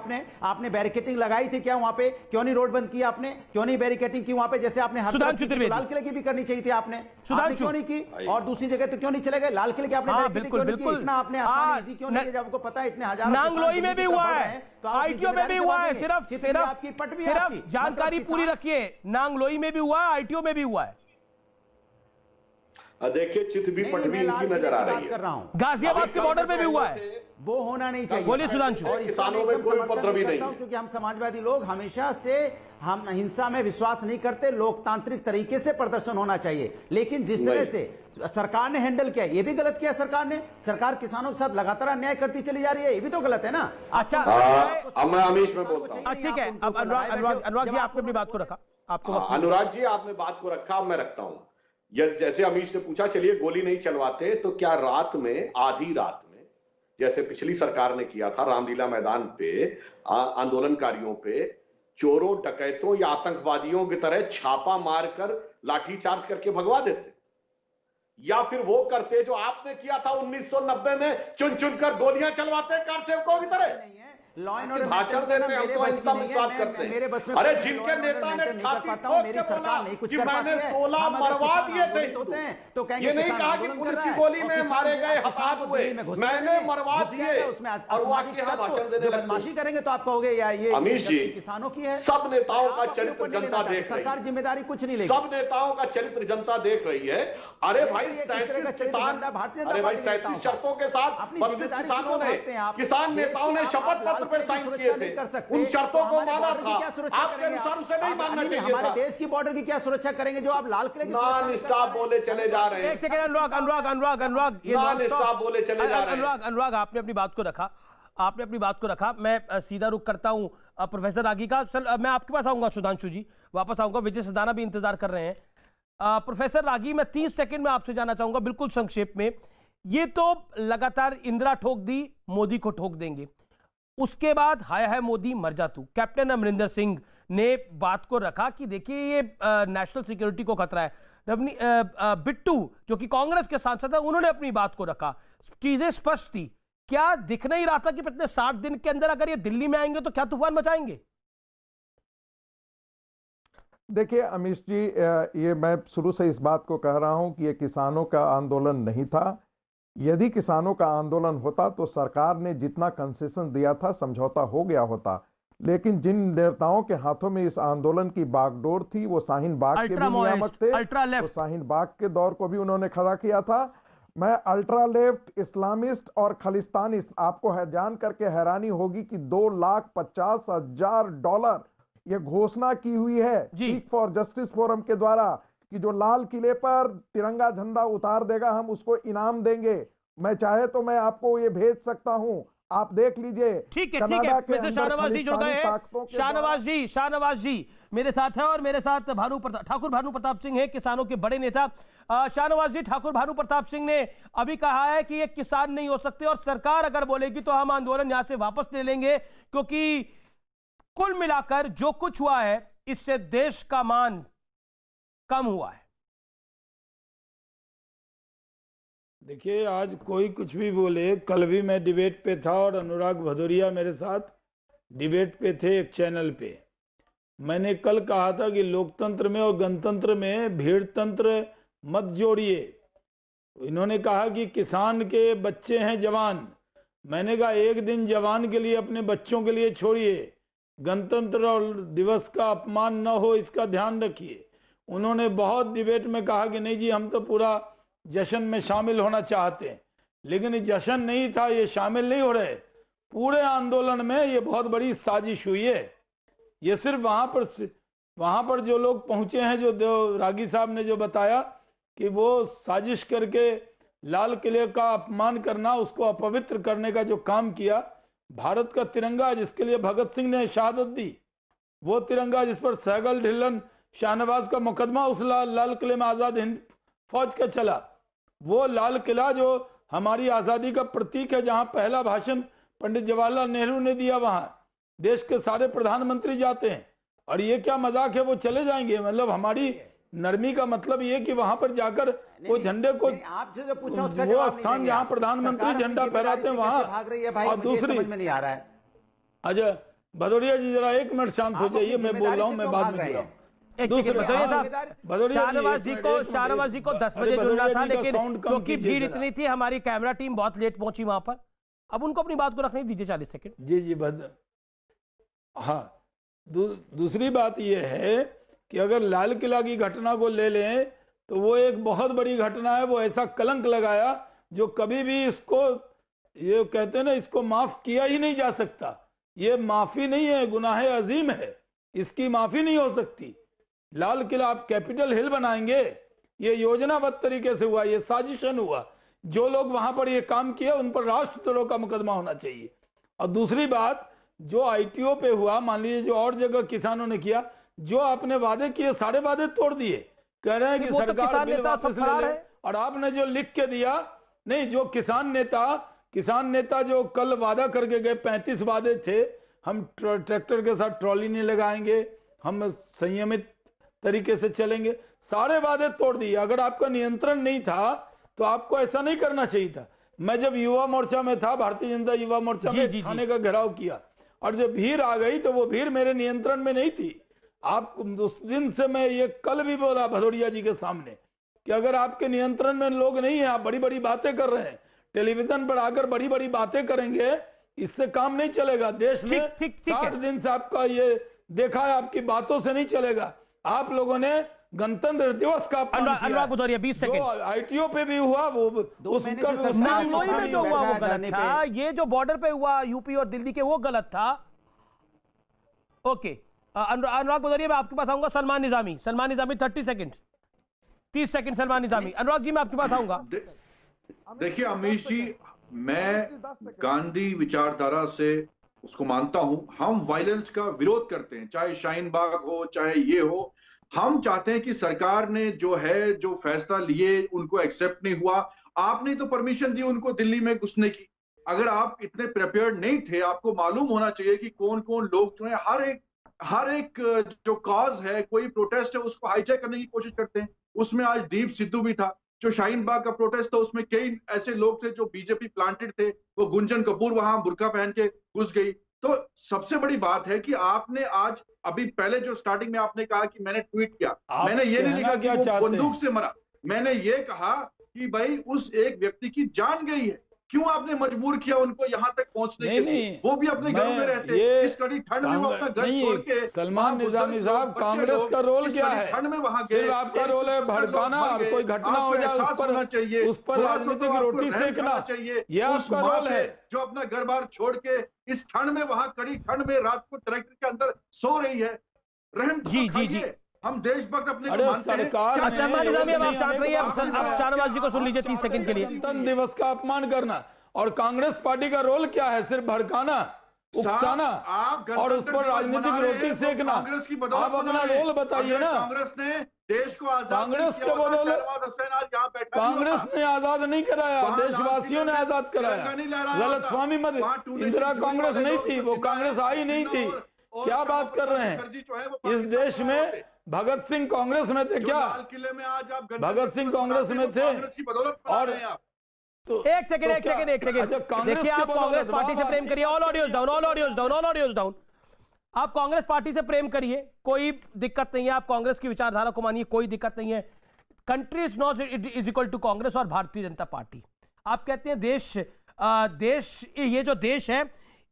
S20: आपने बैरिकेटिंग लगाई थी क्या वहां पे? क्यों नहीं रोड बंद की आपने? क्यों नहीं बैरिकेटिंग की वहां पे? जैसे आपने लाल किले की भी करनी चाहिए थी आपने, क्यों नहीं की? और दूसरी जगह तो क्यों नहीं चले गए? लाल किले की आपने इतना आपने आसानी क्यों नहीं? आपको पता है इतने हजार
S1: नांगलोई में भी हुआ है, आईटीओ में भी हुआ है। सिर्फ जानकारी पूरी रखिए, नांगलोई में भी हुआ है, आईटीओ में भी हुआ है।
S10: देखिए चित भी पट भी इनकी नजर आ रही है।
S1: गाजियाबाद के बॉर्डर पे भी हुआ है।
S20: वो होना नहीं चाहिए।
S1: बोलिए सुधांशु।
S10: और किसानों में कोई उपद्रव ही नहीं,
S20: क्योंकि हम समाजवादी लोग हमेशा से हम हिंसा में विश्वास नहीं करते। लोकतांत्रिक तरीके से प्रदर्शन होना चाहिए, लेकिन जिस तरह से सरकार ने हैंडल किया, ये भी गलत किया सरकार ने। सरकार किसानों के साथ लगातार अन्याय करती चली जा रही है, ये भी तो गलत है ना।
S1: अच्छा
S10: मैं अमीश में बोलता हूँ।
S1: ठीक है, अब अनुराग जी आपने अपनी बात को रखा। आपको
S10: अनुराग जी आपने बात को रखा, मैं रखता हूँ। जैसे अमीश ने पूछा चलिए गोली नहीं चलवाते तो क्या रात में, आधी रात में, जैसे पिछली सरकार ने किया था रामलीला मैदान पे आंदोलनकारियों पे, चोरों डकैतों या आतंकवादियों की तरह छापा मारकर लाठीचार्ज करके भगवा देते? या फिर वो करते जो आपने किया था 1990 में, चुन चुनकर गोलियां चलवाते कार सेवकों की तरह? भाषण देते हैं तो हिंसा में बात करते हैं। अरे जिनके नेता ने छाती ठोक के बोला कि मैंने 16 मरवा दिए थे,
S20: तो
S10: ये नहीं कहा कि पुलिस की गोली में मारे गए, हताहत हुए, मैंने मरवा दिए। और वो आके यहाँ भाषण देने लगते।
S20: बदमाशी करेंगे तो आप कहोगे ये
S10: अमीश जी,
S20: किसानों की है।
S10: सब नेताओं का चरित्र जनता देख रही है।
S20: सरकार जिम्मेदारी कुछ नहीं लेगी।
S10: सब नेताओं का चरित्र जनता देख रही है। अरे भाई 37 किसान, अरे भाई 37 शर्तों के साथ 32 किसानों ने, किसान नेताओं ने शपथ पत्र पे साइन किए थे, उन शर्तों को माना था। आपके अनुसार उसे नहीं मानना चाहिए।
S20: हमारे देश की बॉर्डर की क्या सुरक्षा करेंगे जो आप लाल किले की
S10: नॉन स्टॉप बोले चले जा रहे हैं?
S1: अनुराग
S10: नॉन स्टॉप बोले चले जा रहे हैं।
S1: अनुराग आपने अपनी बात को रखा। आपने अपनी बात को रखा। मैं सीधा रुख करता हूं प्रोफेसर रागी का। सर मैं आपके पास आऊंगा, सुधांशु जी वापस आऊंगा, विजय सदाना भी इंतजार कर रहे हैं। प्रोफेसर रागी, मैं 30 सेकंड में आपसे जानना चाहूंगा बिल्कुल संक्षेप में। ये तो लगातार इंदिरा ठोक दी, मोदी को ठोक देंगे, उसके बाद हाय हाय मोदी मर जा तू। कैप्टन अमरिंदर सिंह ने बात को रखा कि देखिए ये नेशनल सिक्योरिटी को खतरा है। बिट्टू जो कि कांग्रेस के सांसद है, उन्होंने अपनी बात को रखा, चीजें स्पष्ट थी। क्या दिख नहीं रहा था कि पिछले 60 दिन के अंदर अगर ये दिल्ली में आएंगे तो क्या तूफान मचाएंगे?
S12: देखिए अमीश जी, ये मैं शुरू से इस बात को कह रहा हूं कि ये किसानों का आंदोलन नहीं था। यदि किसानों का आंदोलन होता तो सरकार ने जितना कंसेशन दिया था समझौता हो गया होता, लेकिन जिन नेताओं के हाथों में इस आंदोलन की बागडोर थी वो शाहीन बाग के भी नियामक थे, तो शाहीन बाग के दौर को भी उन्होंने खड़ा किया था। मैं अल्ट्रा लेफ्ट, इस्लामिस्ट और खालिस्तानिस्ट, आपको जान करके हैरानी होगी कि $2,50,000 ये घोषणा की हुई है सीक फॉर जस्टिस फोरम के द्वारा कि जो लाल किले पर तिरंगा झंडा उतार देगा हम उसको इनाम देंगे। मैं चाहे तो मैं आपको ये भेज सकता हूं, आप देख लीजिए।
S1: ठीक है, ठीक है। मिस्टर शाहनवाज जी जुड़ गए हैं। शाहनवाज जी मेरे साथ है और मेरे साथ ठाकुर भानु प्रताप सिंह है, किसानों के बड़े नेता। शाहनवाज जी, ठाकुर भानु प्रताप सिंह ने अभी कहा है कि ये किसान नहीं हो सकते और सरकार अगर बोलेगी तो हम आंदोलन यहां से वापस ले लेंगे, क्योंकि कुल मिलाकर जो कुछ हुआ है इससे देश का मान कम हुआ है।
S21: देखिए, आज कोई कुछ भी बोले, कल भी मैं डिबेट पे था और अनुराग भदौरिया मेरे साथ डिबेट पे थे एक चैनल पे। मैंने कल कहा था कि लोकतंत्र में और गणतंत्र में भीड़ तंत्र मत जोड़िए। इन्होंने कहा कि किसान के बच्चे हैं जवान। मैंने कहा एक दिन जवान के लिए अपने बच्चों के लिए छोड़िए, गणतंत्र और दिवस का अपमान न हो इसका ध्यान रखिए। उन्होंने बहुत डिबेट में कहा कि नहीं जी हम तो पूरा जश्न में शामिल होना चाहते हैं, लेकिन ये जश्न नहीं था, ये शामिल नहीं हो रहे। पूरे आंदोलन में ये बहुत बड़ी साजिश हुई है। ये सिर्फ वहां पर जो लोग पहुंचे हैं, जो रागी साहब ने जो बताया कि वो साजिश करके लाल किले का अपमान करना, उसको अपवित्र करने का जो काम किया, भारत का तिरंगा जिसके लिए भगत सिंह ने शहादत दी, वो तिरंगा जिस पर सहगल ढिल्लन शाहनवाज का मुकदमा उस लाल किले में आजाद हिंद फौज का चला, वो लाल किला जो हमारी आजादी का प्रतीक है, जहां पहला भाषण पंडित जवाहरलाल नेहरू ने दिया, वहां देश के सारे प्रधानमंत्री जाते हैं। और ये क्या मजाक है, वो चले जाएंगे? मतलब हमारी नरमी का मतलब ये कि वहां पर जाकर वो झंडे को
S20: आपसे जो पूछा उसका
S21: वो स्थान जहां प्रधानमंत्री झंडा फहराते हैं वहां
S20: भाग रही है भाई,
S21: और दूसरी
S20: समझ में नहीं आ रहा है।
S21: अच्छा भदौरिया जी जरा एक मिनट शांत हो जाइए, मैं बोल रहा हूँ, मैं बाद में
S1: शाहनवाज जी को 10 बजे जुड़ना था, लेकिन क्योंकि भीड़ इतनी थी हमारी कैमरा टीम बहुत लेट पहुंची वहां पर। अब उनको अपनी बात को रखने दीजिए 40 सेकंड।
S21: जी हाँ, दूसरी बात यह है कि अगर लाल किला की घटना को ले लें तो वो एक बहुत बड़ी घटना है। वो ऐसा कलंक लगाया जो कभी भी इसको, ये कहते हैं ना, इसको माफ किया ही नहीं जा सकता। ये माफी नहीं है, गुनाह अजीम है, इसकी माफी नहीं हो सकती। लाल किला आप कैपिटल हिल बनाएंगे, ये योजनाबद्ध तरीके से हुआ, ये साजिशन हुआ। जो लोग वहां पर ये काम किया उन पर राष्ट्रद्रोह का मुकदमा होना चाहिए। और दूसरी बात, जो आईटीओ पे हुआ, मान लीजिए जो और जगह किसानों ने किया, जो आपने वादे किए सारे वादे तोड़ दिए। कह रहे हैं कि सरकार बिल वापस ले ले, और आपने जो लिख के दिया, नहीं, जो किसान नेता जो कल वादा करके गए, 35 वादे थे, हम ट्रैक्टर के साथ ट्रॉली नहीं लगाएंगे, हम संयमित तरीके से चलेंगे, सारे वादे तोड़ दिए। अगर आपका नियंत्रण नहीं था तो आपको ऐसा नहीं करना चाहिए था। मैं जब युवा मोर्चा में था, भारतीय जनता युवा मोर्चा में थाने का घेराव किया, और जब भीड़ आ गई तो वो भीड़ मेरे नियंत्रण में नहीं थी। आप उस दिन से मैं ये कल भी बोला भदौरिया जी के सामने कि अगर आपके नियंत्रण में लोग नहीं है, आप बड़ी बड़ी बातें कर रहे हैं, टेलीविजन पर आकर बड़ी बड़ी बातें करेंगे, इससे काम नहीं चलेगा। देश में 60 दिन से आपका ये देखा है, आपकी बातों से नहीं चलेगा। आप लोगों ने गणतंत्र दिवस का
S1: अनुराग भदौरिया 20 सेकंड।
S21: आईटीओ पे भी हुआ, वो
S1: नांगलोई में जो हुआ वो गलत था, ये जो बॉर्डर पे हुआ यूपी और दिल्ली के वो गलत था। ओके अनुराग भदौरिया, मैं आपके पास आऊंगा। Salman Nizami 30 second, 30 second Salman Nizami. अनुराग जी मैं आपके पास आऊंगा।
S19: देखिए अमीश जी, मैं गांधी विचारधारा से उसको मानता हूं। हम वायलेंस का विरोध करते हैं, चाहे शाहीन बाग हो चाहे ये हो। हम चाहते हैं कि सरकार ने जो फैसला लिए उनको एक्सेप्ट नहीं हुआ। आपने तो परमिशन दी उनको दिल्ली में घुसने की। अगर आप इतने प्रिपेयर्ड नहीं थे, आपको मालूम होना चाहिए कि कौन कौन लोग जो है हर एक जो कॉज है, कोई प्रोटेस्ट है, उसको हाईजैक करने की कोशिश करते हैं। उसमें आज दीप सिद्धू भी था। जो शाहीन बाग का प्रोटेस्ट था उसमें कई ऐसे लोग थे जो बीजेपी प्लांटेड थे। वो गुंजन कपूर वहां बुर्का पहन के घुस गई। तो सबसे बड़ी बात है कि आपने आज अभी पहले जो स्टार्टिंग में आपने कहा कि मैंने ट्वीट किया, मैंने ये नहीं लिखा कि वो बंदूक से मरा। मैंने ये कहा कि भाई उस एक व्यक्ति की जान गई है। क्यों आपने मजबूर किया उनको यहाँ तक पहुंचने के लिए? वो भी अपने घरों में रहते। इस कड़ी ठंड में वो अपना घर छोड़ के
S21: सलमान निजामी साहब, कांग्रेस का रोल क्या है?
S19: ठंड में वहां गए।
S21: आपका रोल है भड़काना और कोई घटना हो जाए उस पर राजनीतिक रोटी सेकना चाहिए। ये आपका रोल है
S19: जो अपना घर बार छोड़ के इस ठंड में वहां कड़ी ठंड में रात को ट्रैक्टर के अंदर सो रही है। रहम जी हम देशभक्त अपने को मानते हैं।
S1: आप चाह रही है, आप शाहनवाज जी को सुन लीजिए 30 सेकंड के लिए।
S21: गणतंत्र दिवस का अपमान करना और कांग्रेस पार्टी का रोल क्या है? सिर्फ भड़काना, उकसाना और उस पर राजनीतिक रोटी सेकना।
S19: कांग्रेस की बदौलत
S21: आप अपना रोल बताइए ना।
S19: कांग्रेस ने देश को आजाद
S21: कांग्रेस के बदौलत कांग्रेस ने आजाद नहीं कराया, देशवासियों ने आजाद कराया। गलतफहमी मत, इंदिरा कांग्रेस नहीं थी, वो कांग्रेस आई नहीं थी। क्या बात कर रहे हैं? इस देश में भगत सिंह कांग्रेस में थे क्या?
S19: लाल किले में आज आप
S21: भगत सिंह कांग्रेस में थे।
S19: कांग्रेस की बदौलत बना रहे हैं आप।
S1: तो एक सेकंड देखिए, आप कांग्रेस पार्टी से प्रेम करिए। All audios down. आप कांग्रेस पार्टी से प्रेम करिए, कोई दिक्कत नहीं है। आप कांग्रेस की विचारधारा को मानिए, कोई दिक्कत नहीं है। Country is not is equal to Congress और भारतीय जनता पार्टी। आप कहते हैं देश ये जो देश है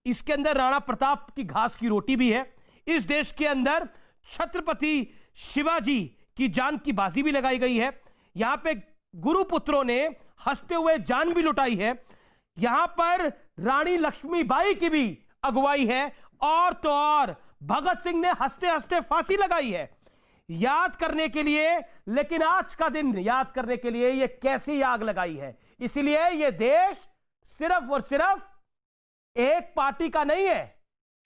S1: इसके अंदर राणा प्रताप की घास की रोटी भी है। इस देश के अंदर छत्रपति शिवाजी की जान की बाजी भी लगाई गई है। यहां पे गुरुपुत्रों ने हंसते हुए जान भी लुटाई है। यहां पर रानी लक्ष्मीबाई की भी अगुवाई है और तो और भगत सिंह ने हंसते हंसते फांसी लगाई है याद करने के लिए। लेकिन आज का दिन याद करने के लिए ये कैसी आग लगाई है। इसलिए ये देश सिर्फ और सिर्फ एक पार्टी का नहीं है,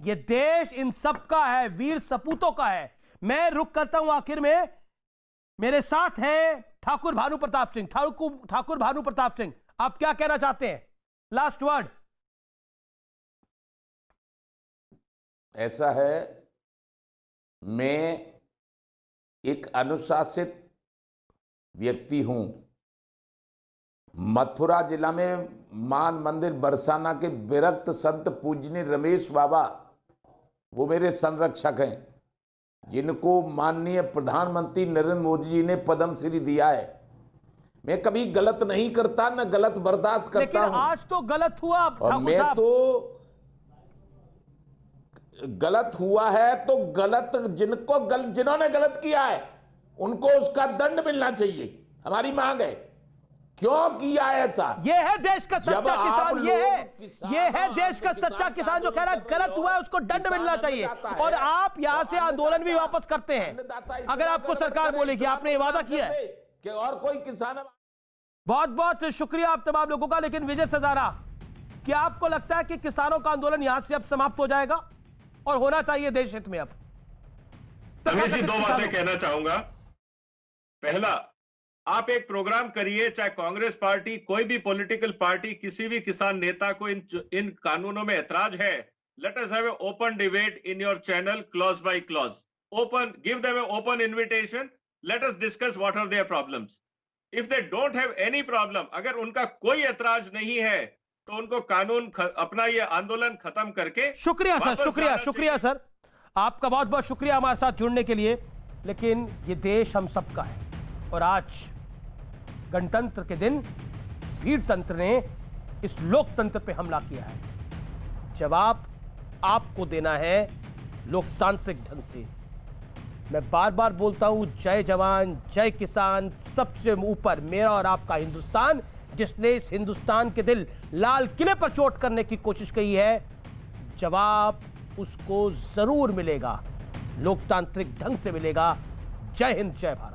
S1: ये देश इन सब का है, वीर सपूतों का है। मैं रुक करता हूं आखिर में। मेरे साथ हैं ठाकुर भानु प्रताप सिंह। ठाकुर भानु प्रताप सिंह, आप क्या कहना चाहते हैं? Last word.
S15: ऐसा है, मैं एक अनुशासित व्यक्ति हूं। मथुरा जिला में मान मंदिर बरसाना के विरक्त संत पूजनीय रमेश बाबा, वो मेरे संरक्षक हैं, जिनको माननीय प्रधानमंत्री नरेंद्र मोदी जी ने पद्म श्री दिया है। मैं कभी गलत नहीं करता, न गलत बर्दाश्त करता
S1: लेकिन
S15: हूं।
S1: आज तो गलत हुआ
S15: और मैं तो गलत हुआ है तो जिन्होंने गलत किया है उनको उसका दंड मिलना चाहिए। हमारी मांग है। क्यों किया ऐसा?
S1: ये है देश का सच्चा किसान। ये है देश का सच्चा किसान जो कह रहा है गलत हुआ है, उसको दंड मिलना चाहिए। और आप यहां से आंदोलन भी वापस करते हैं अगर आपको सरकार बोलेगी। आपने वादा किया है
S15: कि और कोई किसान।
S1: बहुत बहुत शुक्रिया आप तमाम लोगों का। लेकिन विजय सदारा, क्या आपको लगता है कि किसानों का आंदोलन यहां से अब समाप्त हो जाएगा और होना चाहिए देश हित में? अब
S14: रमेश जी, दो बातें कहना चाहूंगा। पहला, आप एक प्रोग्राम करिए, चाहे कांग्रेस पार्टी, कोई भी पॉलिटिकल पार्टी, किसी भी किसान नेता को इन कानूनों में ऐतराज है, let us have a open debate in your channel, clause by clause. Open, give them a open invitation, let us discuss what are their problems. If they don't have any problem, अगर उनका कोई ऐतराज नहीं है तो उनको कानून अपना ये आंदोलन खत्म करके।
S1: शुक्रिया सर, शुक्रिया सर, आपका बहुत बहुत शुक्रिया हमारे साथ जुड़ने के लिए। लेकिन ये देश हम सबका है और आज गणतंत्र के दिन वीरतंत्र ने इस लोकतंत्र पे हमला किया है। जवाब आपको देना है लोकतांत्रिक ढंग से। मैं बार बार बोलता हूं, जय जवान जय किसान, सबसे ऊपर मेरा और आपका हिंदुस्तान, जिसने इस हिंदुस्तान के दिल लाल किले पर चोट करने की कोशिश की है। जवाब उसको जरूर मिलेगा, लोकतांत्रिक ढंग से मिलेगा। जय हिंद, जय भारत।